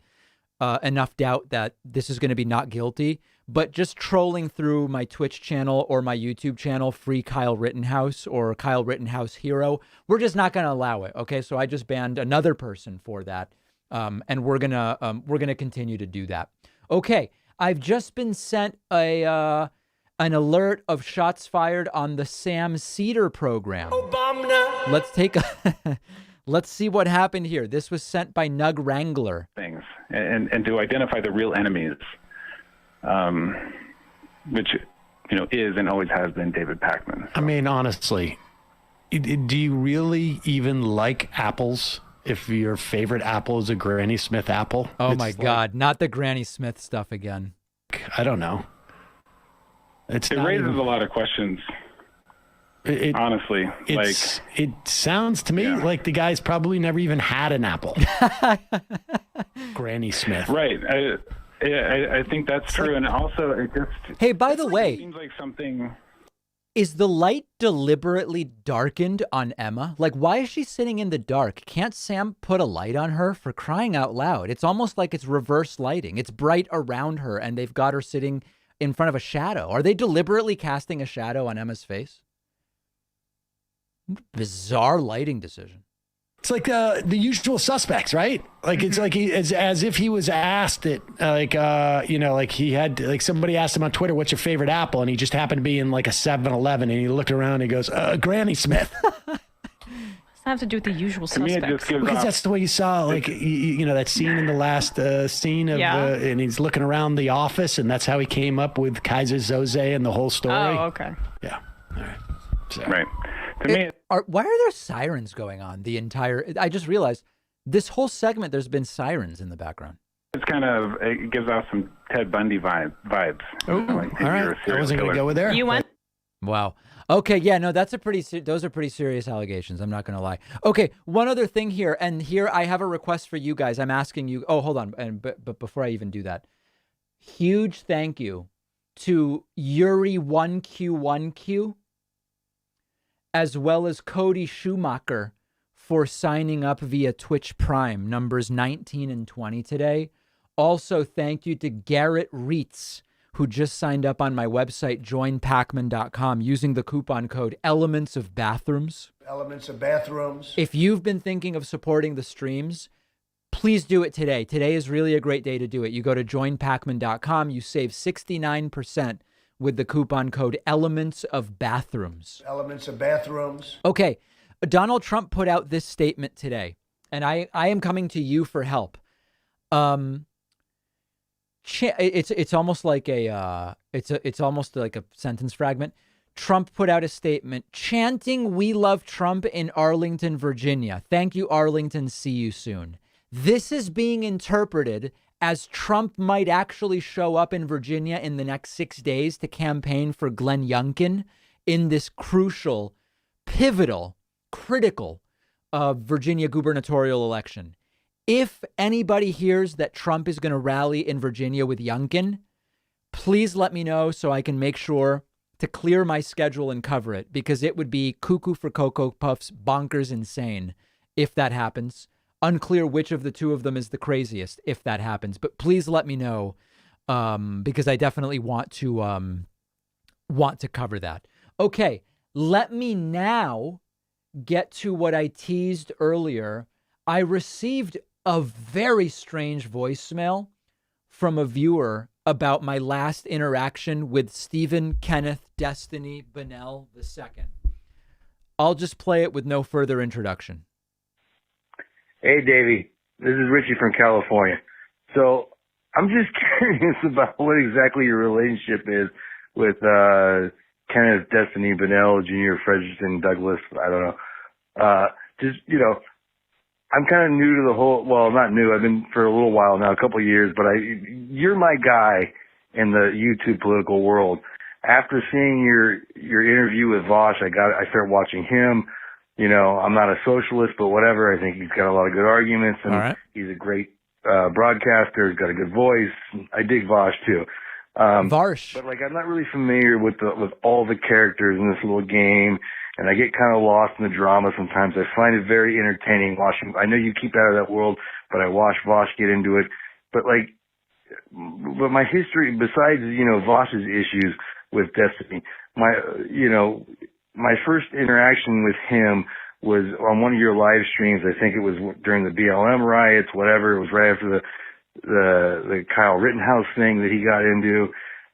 enough doubt that this is going to be not guilty, but just trolling through my Twitch channel or my YouTube channel, free Kyle Rittenhouse or Kyle Rittenhouse hero, we're just not going to allow it. Okay. So I just banned another person for that. And we're gonna continue to do that. Okay, I've just been sent an alert of shots fired on the Sam Cedar program. Obama. Let's see what happened here. This was sent by Nug Wrangler. Things and to identify the real enemies, which is and always has been David Pakman. I mean, honestly, do you really even like apples? If your favorite apple is a Granny Smith apple. Oh my God, not the Granny Smith stuff again. I don't know. It raises a lot of questions. Honestly, it sounds to me like the guy's probably never even had an apple. Granny Smith. Right. I think that's true. And also it just... Hey, by the way... It seems like something... Is the light deliberately darkened on Emma? Like, why is she sitting in the dark? Can't Sam put a light on her? For crying out loud? It's almost like it's reverse lighting. It's bright around her, and they've got her sitting in front of a shadow. Are they deliberately casting a shadow on Emma's face? Bizarre lighting decision. It's like the Usual Suspects, right? Like it's like it's as if he was asked it, like he had like somebody asked him on Twitter, "What's your favorite apple?" And he just happened to be in like a 7-Eleven, and he looked around and he goes, "Granny Smith." Does that have to do with the Usual Suspects? To me, it just gives because that's the way you saw, like that scene in the last scene of, and he's looking around the office, and that's how he came up with Kaiser Soze and the whole story. Oh, okay. Yeah. All right. So. Right. To me, why are there sirens going on the entire... I just realized this whole segment, there's been sirens in the background. It gives off some Ted Bundy vibes. Oh, all right. I wasn't going to go with there. You went? Wow. Okay, yeah, no, those are pretty serious allegations. I'm not going to lie. Okay, one other thing here, and here I have a request for you guys. I'm asking you... Oh, hold on. But before I even do that, huge thank you to Yuri1Q1Q, as well as Cody Schumacher for signing up via Twitch Prime, numbers 19 and 20 today. Also, thank you to Garrett Reitz, who just signed up on my website, joinpacman.com, using the coupon code Elements of Bathrooms. Elements of Bathrooms. If you've been thinking of supporting the streams, please do it today. Today is really a great day to do it. You go to joinpacman.com, you save 69% with the coupon code Elements of Bathrooms. Elements of Bathrooms. Okay, Donald Trump put out this statement today, and I am coming to you for help. It's almost like it's almost like a sentence fragment. Trump put out a statement chanting "We love Trump" in Arlington, Virginia. Thank you, Arlington. See you soon. This is being interpreted as Trump might actually show up in Virginia in the next 6 days to campaign for Glenn Youngkin in this crucial, pivotal, critical Virginia gubernatorial election. If anybody hears that Trump is going to rally in Virginia with Youngkin, please let me know so I can make sure to clear my schedule and cover it, because it would be cuckoo for Cocoa Puffs, bonkers insane if that happens. Unclear which of the two of them is the craziest if that happens, but please let me know, because I definitely want to cover that. Okay, let me now get to what I teased earlier. I received a very strange voicemail from a viewer about my last interaction with Stephen Kenneth Destiny Bennell II. I'll just play it with no further introduction. Hey, Davey. This is Richie from California. So I'm just curious about what exactly your relationship is with Kenneth Destiny Bennell, Jr., Frederickson, Douglass. I don't know. I'm kind of new to the whole, well, not new. I've been for a little while now, a couple of years, but you're my guy in the YouTube political world. After seeing your interview with Vosh, I started watching him. I'm not a socialist, but whatever. I think he's got a lot of good arguments, and he's a great broadcaster. He's got a good voice. I dig Vosh too. Vosh. But I'm not really familiar with all the characters in this little game, and I get kind of lost in the drama sometimes. I find it very entertaining watching. I know you keep out of that world, but I watch Vosh get into it. But my history, besides Vosh's issues with Destiny, my first interaction with him was on one of your live streams. I think it was during the BLM riots, whatever. It was right after the Kyle Rittenhouse thing that he got into.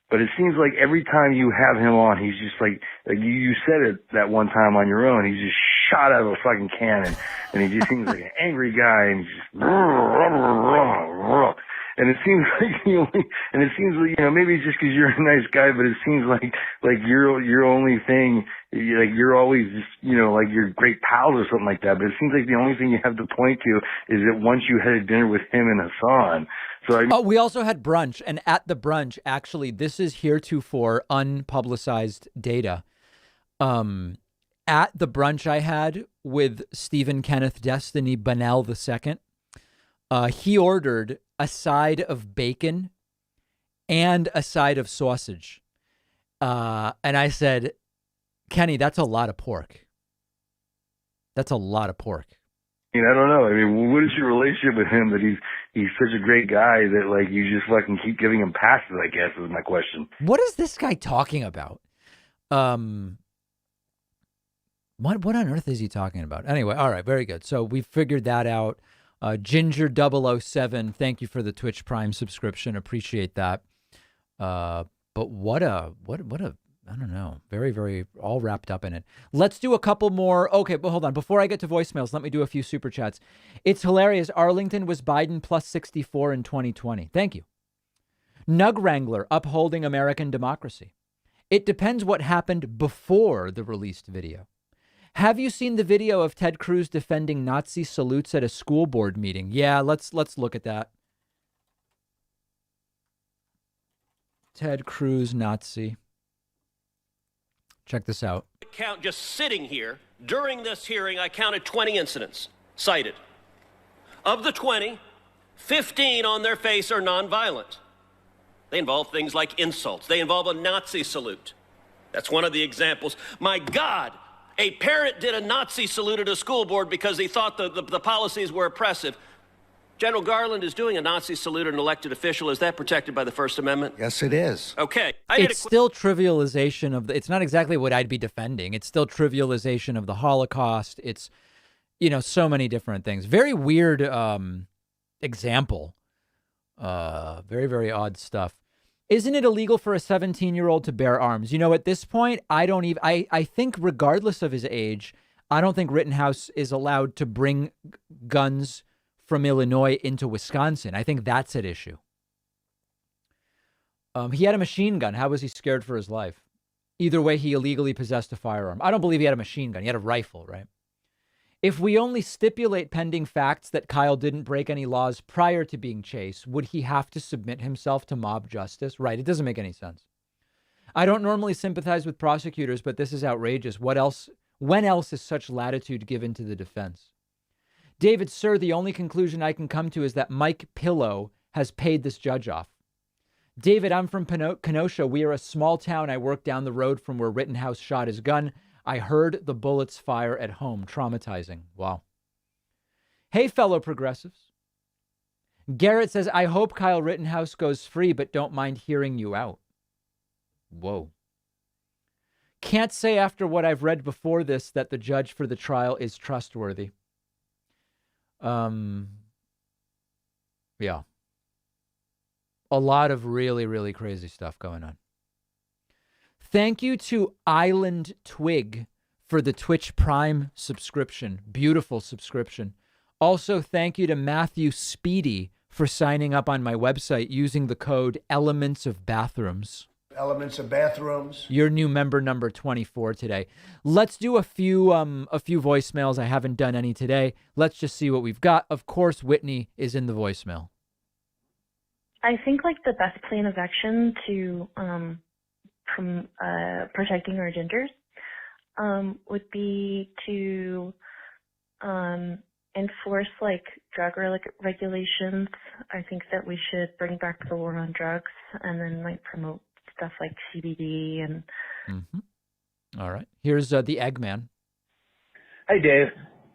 But it seems like every time you have him on, he's just like you said it that one time on your own. He's just shot out of a fucking cannon, and he just seems like an angry guy, and he's just and it seems like maybe it's just because you're a nice guy, but it seems like your only thing, you're always just you're great pals or something like that. But it seems like the only thing you have to point to is that once you had a dinner with him and Hassan. So we also had brunch, and at the brunch, actually, this is heretofore unpublicized data. At the brunch I had with Stephen Kenneth Destiny Bennell II, he ordered a side of bacon and a side of sausage. And I said, Kenny, that's a lot of pork. That's a lot of pork. I don't know. What is your relationship with him that he's such a great guy that you just fucking keep giving him passes, I guess, is my question. What is this guy talking about? What on earth is he talking about? Anyway, all right, very good. So we figured that out. Ginger007, thank you for the Twitch Prime subscription. Appreciate that. But what a I don't know. Very, very all wrapped up in it. Let's do a couple more. Okay, but hold on. Before I get to voicemails, let me do a few super chats. It's hilarious. Arlington was Biden plus 64 in 2020. Thank you. Nug Wrangler, upholding American democracy. It depends what happened before the released video. Have you seen the video of Ted Cruz defending Nazi salutes at a school board meeting? Yeah, let's look at that. Ted Cruz, Nazi. Check this out. Count just sitting here during this hearing, I counted 20 incidents cited. Of the 20, 15 on their face are nonviolent. They involve things like insults. They involve a Nazi salute. That's one of the examples. My God, a parent did a Nazi salute at a school board because he thought the policies were oppressive. General Garland is doing a Nazi salute at an elected official. Is that protected by the First Amendment? Yes, it is. Okay. It's still trivialization of it's not exactly what I'd be defending. It's still trivialization of the Holocaust. It's, so many different things. Very weird example. Very, very odd stuff. Isn't it illegal for a 17-year-old to bear arms? At this point, I think regardless of his age, I don't think Rittenhouse is allowed to bring guns from Illinois into Wisconsin. I think that's at issue. He had a machine gun. How was he scared for his life? Either way, he illegally possessed a firearm. I don't believe he had a machine gun. He had a rifle, right? If we only stipulate pending facts that Kyle didn't break any laws prior to being chased, would he have to submit himself to mob justice? Right. It doesn't make any sense. I don't normally sympathize with prosecutors, but this is outrageous. When else is such latitude given to the defense? David, sir, the only conclusion I can come to is that Mike Pillow has paid this judge off. David, I'm from Kenosha. We are a small town. I work down the road from where Rittenhouse shot his gun. I heard the bullets fire at home. Traumatizing. Wow. Hey, fellow progressives. Garrett says, I hope Kyle Rittenhouse goes free, but don't mind hearing you out. Whoa. Can't say after what I've read before this that the judge for the trial is trustworthy. Yeah. A lot of really, really crazy stuff going on. Thank you to Island Twig for the Twitch Prime subscription. Beautiful subscription. Also, thank you to Matthew Speedy for signing up on my website using the code Elements of Bathrooms. Elements of Bathrooms. Your new member number 24 today. Let's do a few voicemails. I haven't done any today. Let's just see what we've got. Of course, Whitney is in the voicemail. I think like the best plan of action to protecting our genders would be to enforce like drug regulations. I think that we should bring back the war on drugs and then like promote stuff like CBD and. All right. Here's the Eggman. Hi, Dave.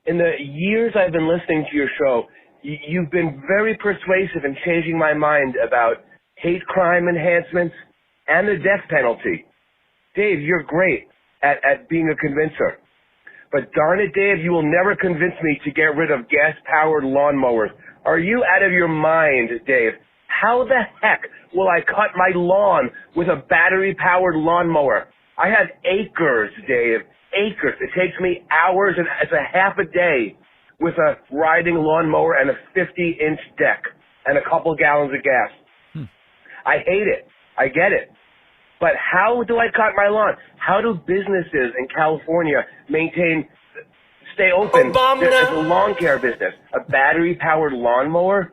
In the years I've been listening to your show, you've been very persuasive in changing my mind about hate crime enhancements and the death penalty. Dave, you're great at being a convincer. But darn it, Dave, you will never convince me to get rid of gas-powered lawnmowers. Are you out of your mind, Dave? How the heck will I cut my lawn with a battery-powered lawnmower? I have acres, Dave, acres. It takes me hours and it's a half a day with a riding lawnmower and a 50-inch deck and a couple gallons of gas. I hate it. I get it. But how do I cut my lawn? How do businesses in California stay open? It's a lawn care business. A battery-powered lawnmower?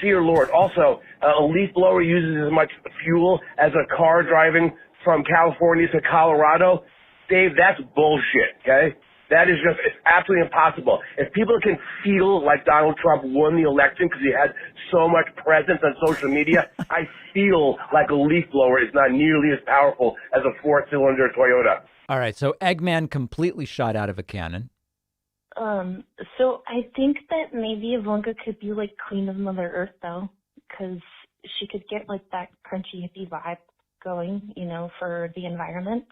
Dear Lord. Also, a leaf blower uses as much fuel as a car driving from California to Colorado. Dave, that's bullshit, okay? That is just, it's absolutely impossible. If people can feel like Donald Trump won the election because he had so much presence on social media, I feel like a leaf blower is not nearly as powerful as a 4-cylinder Toyota. All right, so Eggman completely shot out of a cannon. So I think that maybe Ivanka could be like Queen of Mother Earth though, because she could get like that crunchy hippie vibe going, you know, for the environment.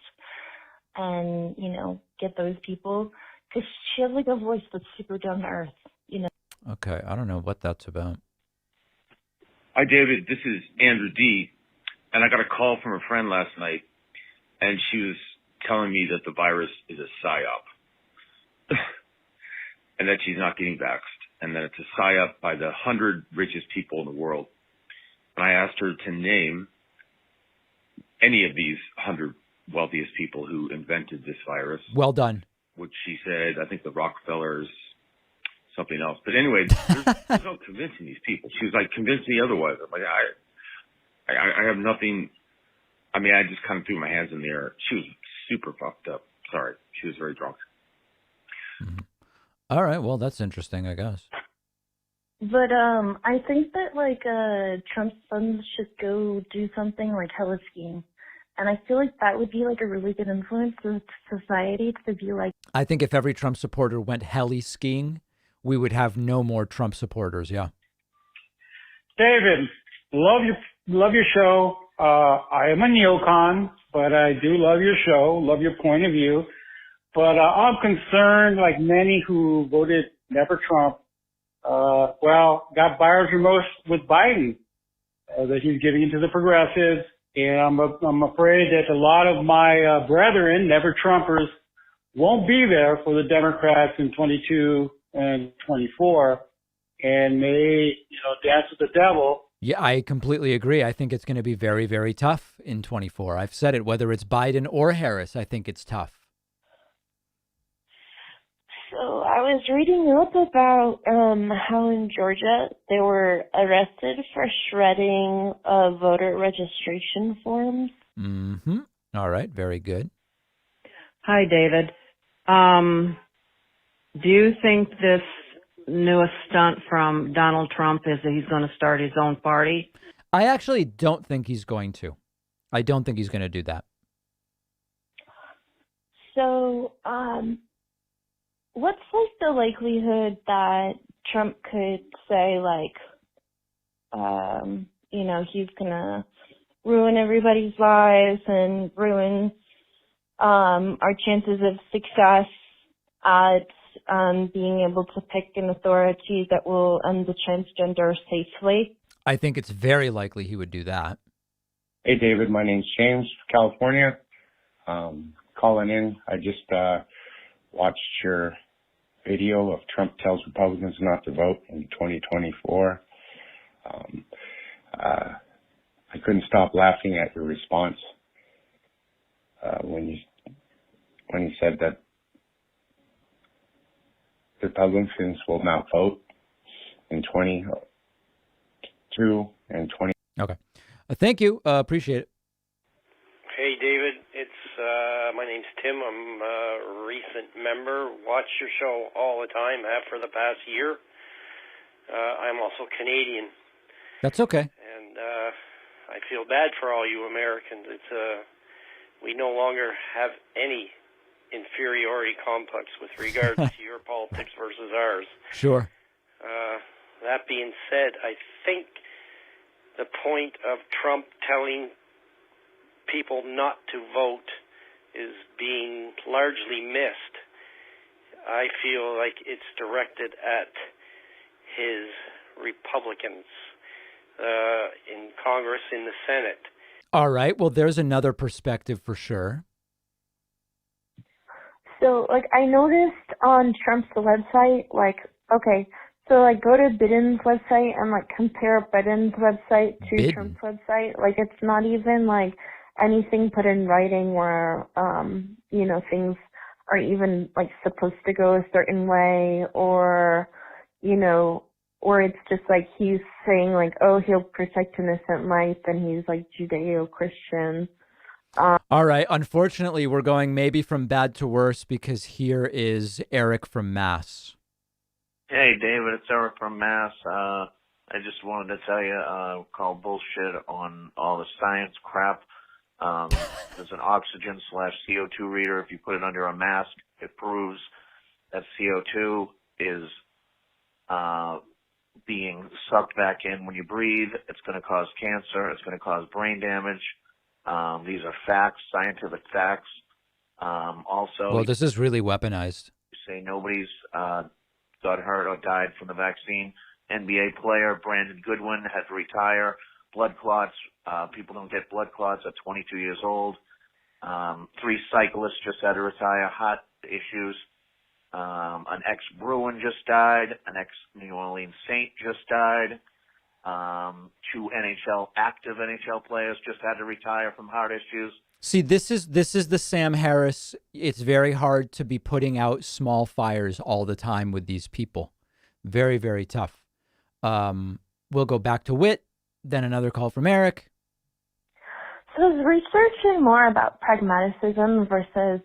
And, you know, get those people, because she has like a voice that's super down to earth, you know. Okay, I don't know what that's about. Hi, David. This is Andrew D. And I got a call from a friend last night, and she was telling me that the virus is a psyop, and that she's not getting vaxxed, and that it's a psyop by the 100 richest people in the world. And I asked her to name any of these 100 wealthiest people who invented this virus. Well done. Which she said, I think the Rockefellers, something else. But anyway, there's no convincing these people. She was like, convince me otherwise. I'm like, I have nothing. I mean, I just kind of threw my hands in the air. She was super fucked up. Sorry. She was very drunk. All right. Well, that's interesting, I guess. But I think that like Trump's sons should go do something like heli skiing. And I feel like that would be like a really good influence to society to be like. I think if every Trump supporter went heli skiing, we would have no more Trump supporters. Yeah. David, love your show. I am a neocon, but I do love your show, love your point of view. But I'm concerned, like many who voted never Trump, got buyer's remorse with Biden, that he's giving into the progressives. And I'm afraid that a lot of my brethren, never Trumpers, won't be there for the Democrats in 22 and 24 and may, dance with the devil. Yeah, I completely agree. I think it's going to be very, very tough in 24. I've said it, whether it's Biden or Harris, I think it's tough. So I was reading up about how in Georgia they were arrested for shredding voter registration forms. Mm-hmm. All right. Very good. Hi, David. Do you think this newest stunt from Donald Trump is that he's going to start his own party? I actually don't think he's going to. I don't think he's going to do that. So, what's like the likelihood that Trump could say like, he's gonna ruin everybody's lives and ruin our chances of success at being able to pick an authority that will end the transgender safely? I think it's very likely he would do that. Hey, David. My name's James, California. Calling in. I just watched your video of Trump tells Republicans not to vote in 2024. I couldn't stop laughing at your response when you said that Republicans will not vote in 22 and 20. Okay. Thank you. Appreciate it. Hey, David. It's my name's Tim. I'm a recent member. Watch your show all the time. Have for the past year. I'm also Canadian. That's okay. And I feel bad for all you Americans. It's we no longer have any inferiority complex with regards to your politics versus ours. Sure. That being said, I think the point of Trump telling people not to vote is being largely missed. I feel like it's directed at his Republicans in Congress, in the Senate. All right. Well, there's another perspective for sure. So, like, I noticed on Trump's website, like, okay, so, like, go to Biden's website and, like, compare Biden's website to Biden. Trump's website. Like, it's not even, like, anything put in writing where, you know, things are even, like, supposed to go a certain way, or, you know, or it's just, like, he's saying, like, oh, he'll protect innocent life, and he's, like, Judeo-Christian. All right. Unfortunately, we're going maybe from bad to worse because here is Eric from Mass. Hey, David, it's Eric from Mass. I just wanted to tell you, call bullshit on all the science crap. There's an oxygen/CO2 reader. If you put it under a mask, it proves that CO2 is being sucked back in when you breathe. It's going to cause cancer. It's going to cause brain damage. These are facts, scientific facts. Also, Well, this is really weaponized. you say nobody's got hurt or died from the vaccine. NBA player Brandon Goodwin had to retire. Blood clots. People don't get blood clots at 22 years old. 3 cyclists just had to retire. Heart issues. An ex-Bruin just died. An ex-New Orleans Saint just died. 2 active NHL players just had to retire from heart issues. See, this is the Sam Harris. It's very hard to be putting out small fires all the time with these people. Very, very tough. We'll go back to Whit, then another call from Eric. So I was researching more about pragmatism versus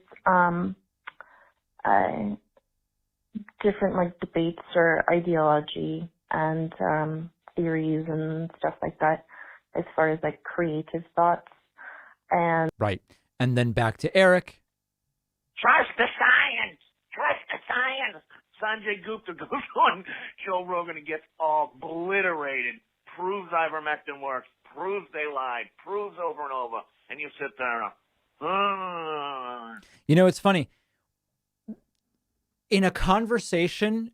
different, like, debates or ideology and theories and stuff like that, as far as, like, creative thoughts. And Right. And then back to Eric. Trust the science. Trust the science. Sanjay Gupta goes on Joe Rogan and gets obliterated. Proves ivermectin works. Proves they lied. Proves over and over. And you sit there. You know, it's funny. In a conversation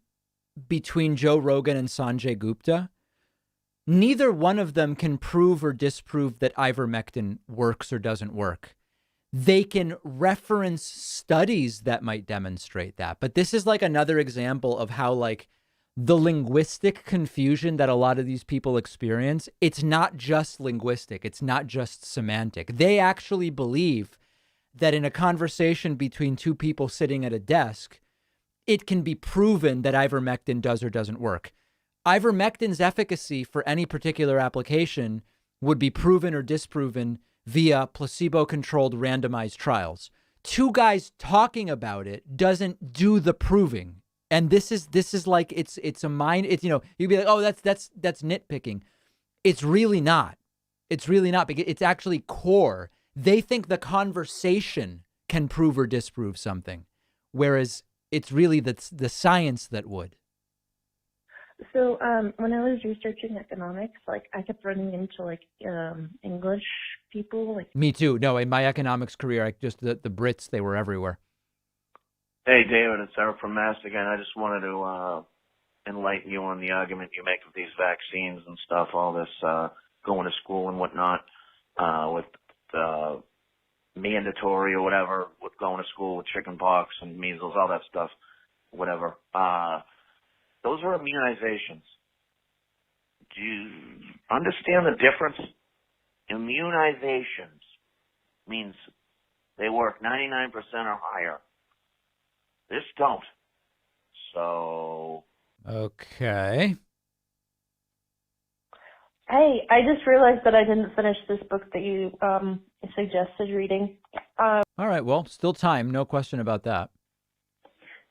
between Joe Rogan and Sanjay Gupta, neither one of them can prove or disprove that ivermectin works or doesn't work. They can reference studies that might demonstrate that. But this is like another example of how, like, the linguistic confusion that a lot of these people experience, it's not just linguistic. It's not just semantic. They actually believe that in a conversation between two people sitting at a desk, it can be proven that ivermectin does or doesn't work. Ivermectin's efficacy for any particular application would be proven or disproven via placebo-controlled randomized trials. 2 guys talking about it doesn't do the proving. And this is like, it's a mind, it's, you know, you'd be like, oh, that's nitpicking. It's really not. It's really not, because it's actually core. They think the conversation can prove or disprove something, whereas it's really the science that would. so when I was researching economics, like, I kept running into, like, English people, like. Me too. No, in my economics career, the Brits, they were everywhere. Hey, David, it's Eric from Mass again. I just wanted to enlighten you on the argument you make with these vaccines and stuff, all this going to school and whatnot, with mandatory or whatever, with going to school with chicken pox and measles, all that stuff, whatever. Those are immunizations. Do you understand the difference? Immunizations means they work 99% or higher. This don't. So. Okay. Hey, I just realized that I didn't finish this book that you suggested reading. All right. Well, still time. No question about that.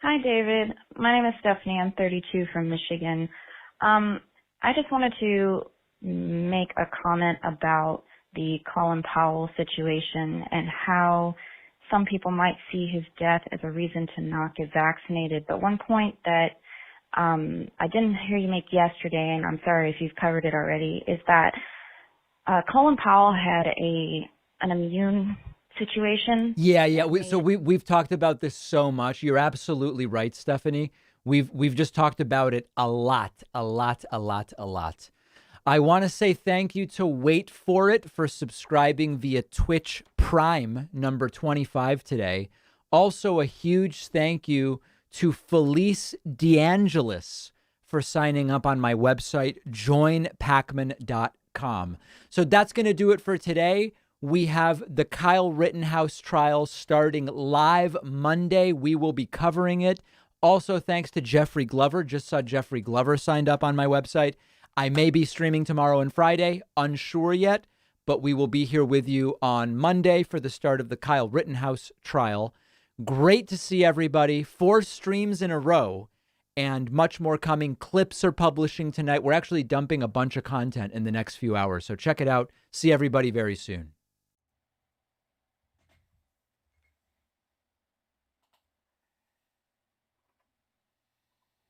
Hi, David. My name is Stephanie. I'm 32 from Michigan. I just wanted to make a comment about the Colin Powell situation and how some people might see his death as a reason to not get vaccinated. But one point that I didn't hear you make yesterday, and I'm sorry if you've covered it already, is that Colin Powell had an immune situation. Yeah. We've talked about this so much. You're absolutely right, Stephanie. We've just talked about it a lot. I want to say thank you to Wait For It for subscribing via Twitch Prime number 25 today. Also, a huge thank you to Felice DeAngelis for signing up on my website, joinpacman.com. So that's going to do it for today. We have the Kyle Rittenhouse trial starting live Monday. We will be covering it. Also, thanks to Jeffrey Glover. Just saw Jeffrey Glover signed up on my website. I may be streaming tomorrow and Friday, unsure yet, but we will be here with you on Monday for the start of the Kyle Rittenhouse trial. Great to see everybody. 4 streams in a row and much more coming. Clips are publishing tonight. We're actually dumping a bunch of content in the next few hours, so check it out. See everybody very soon.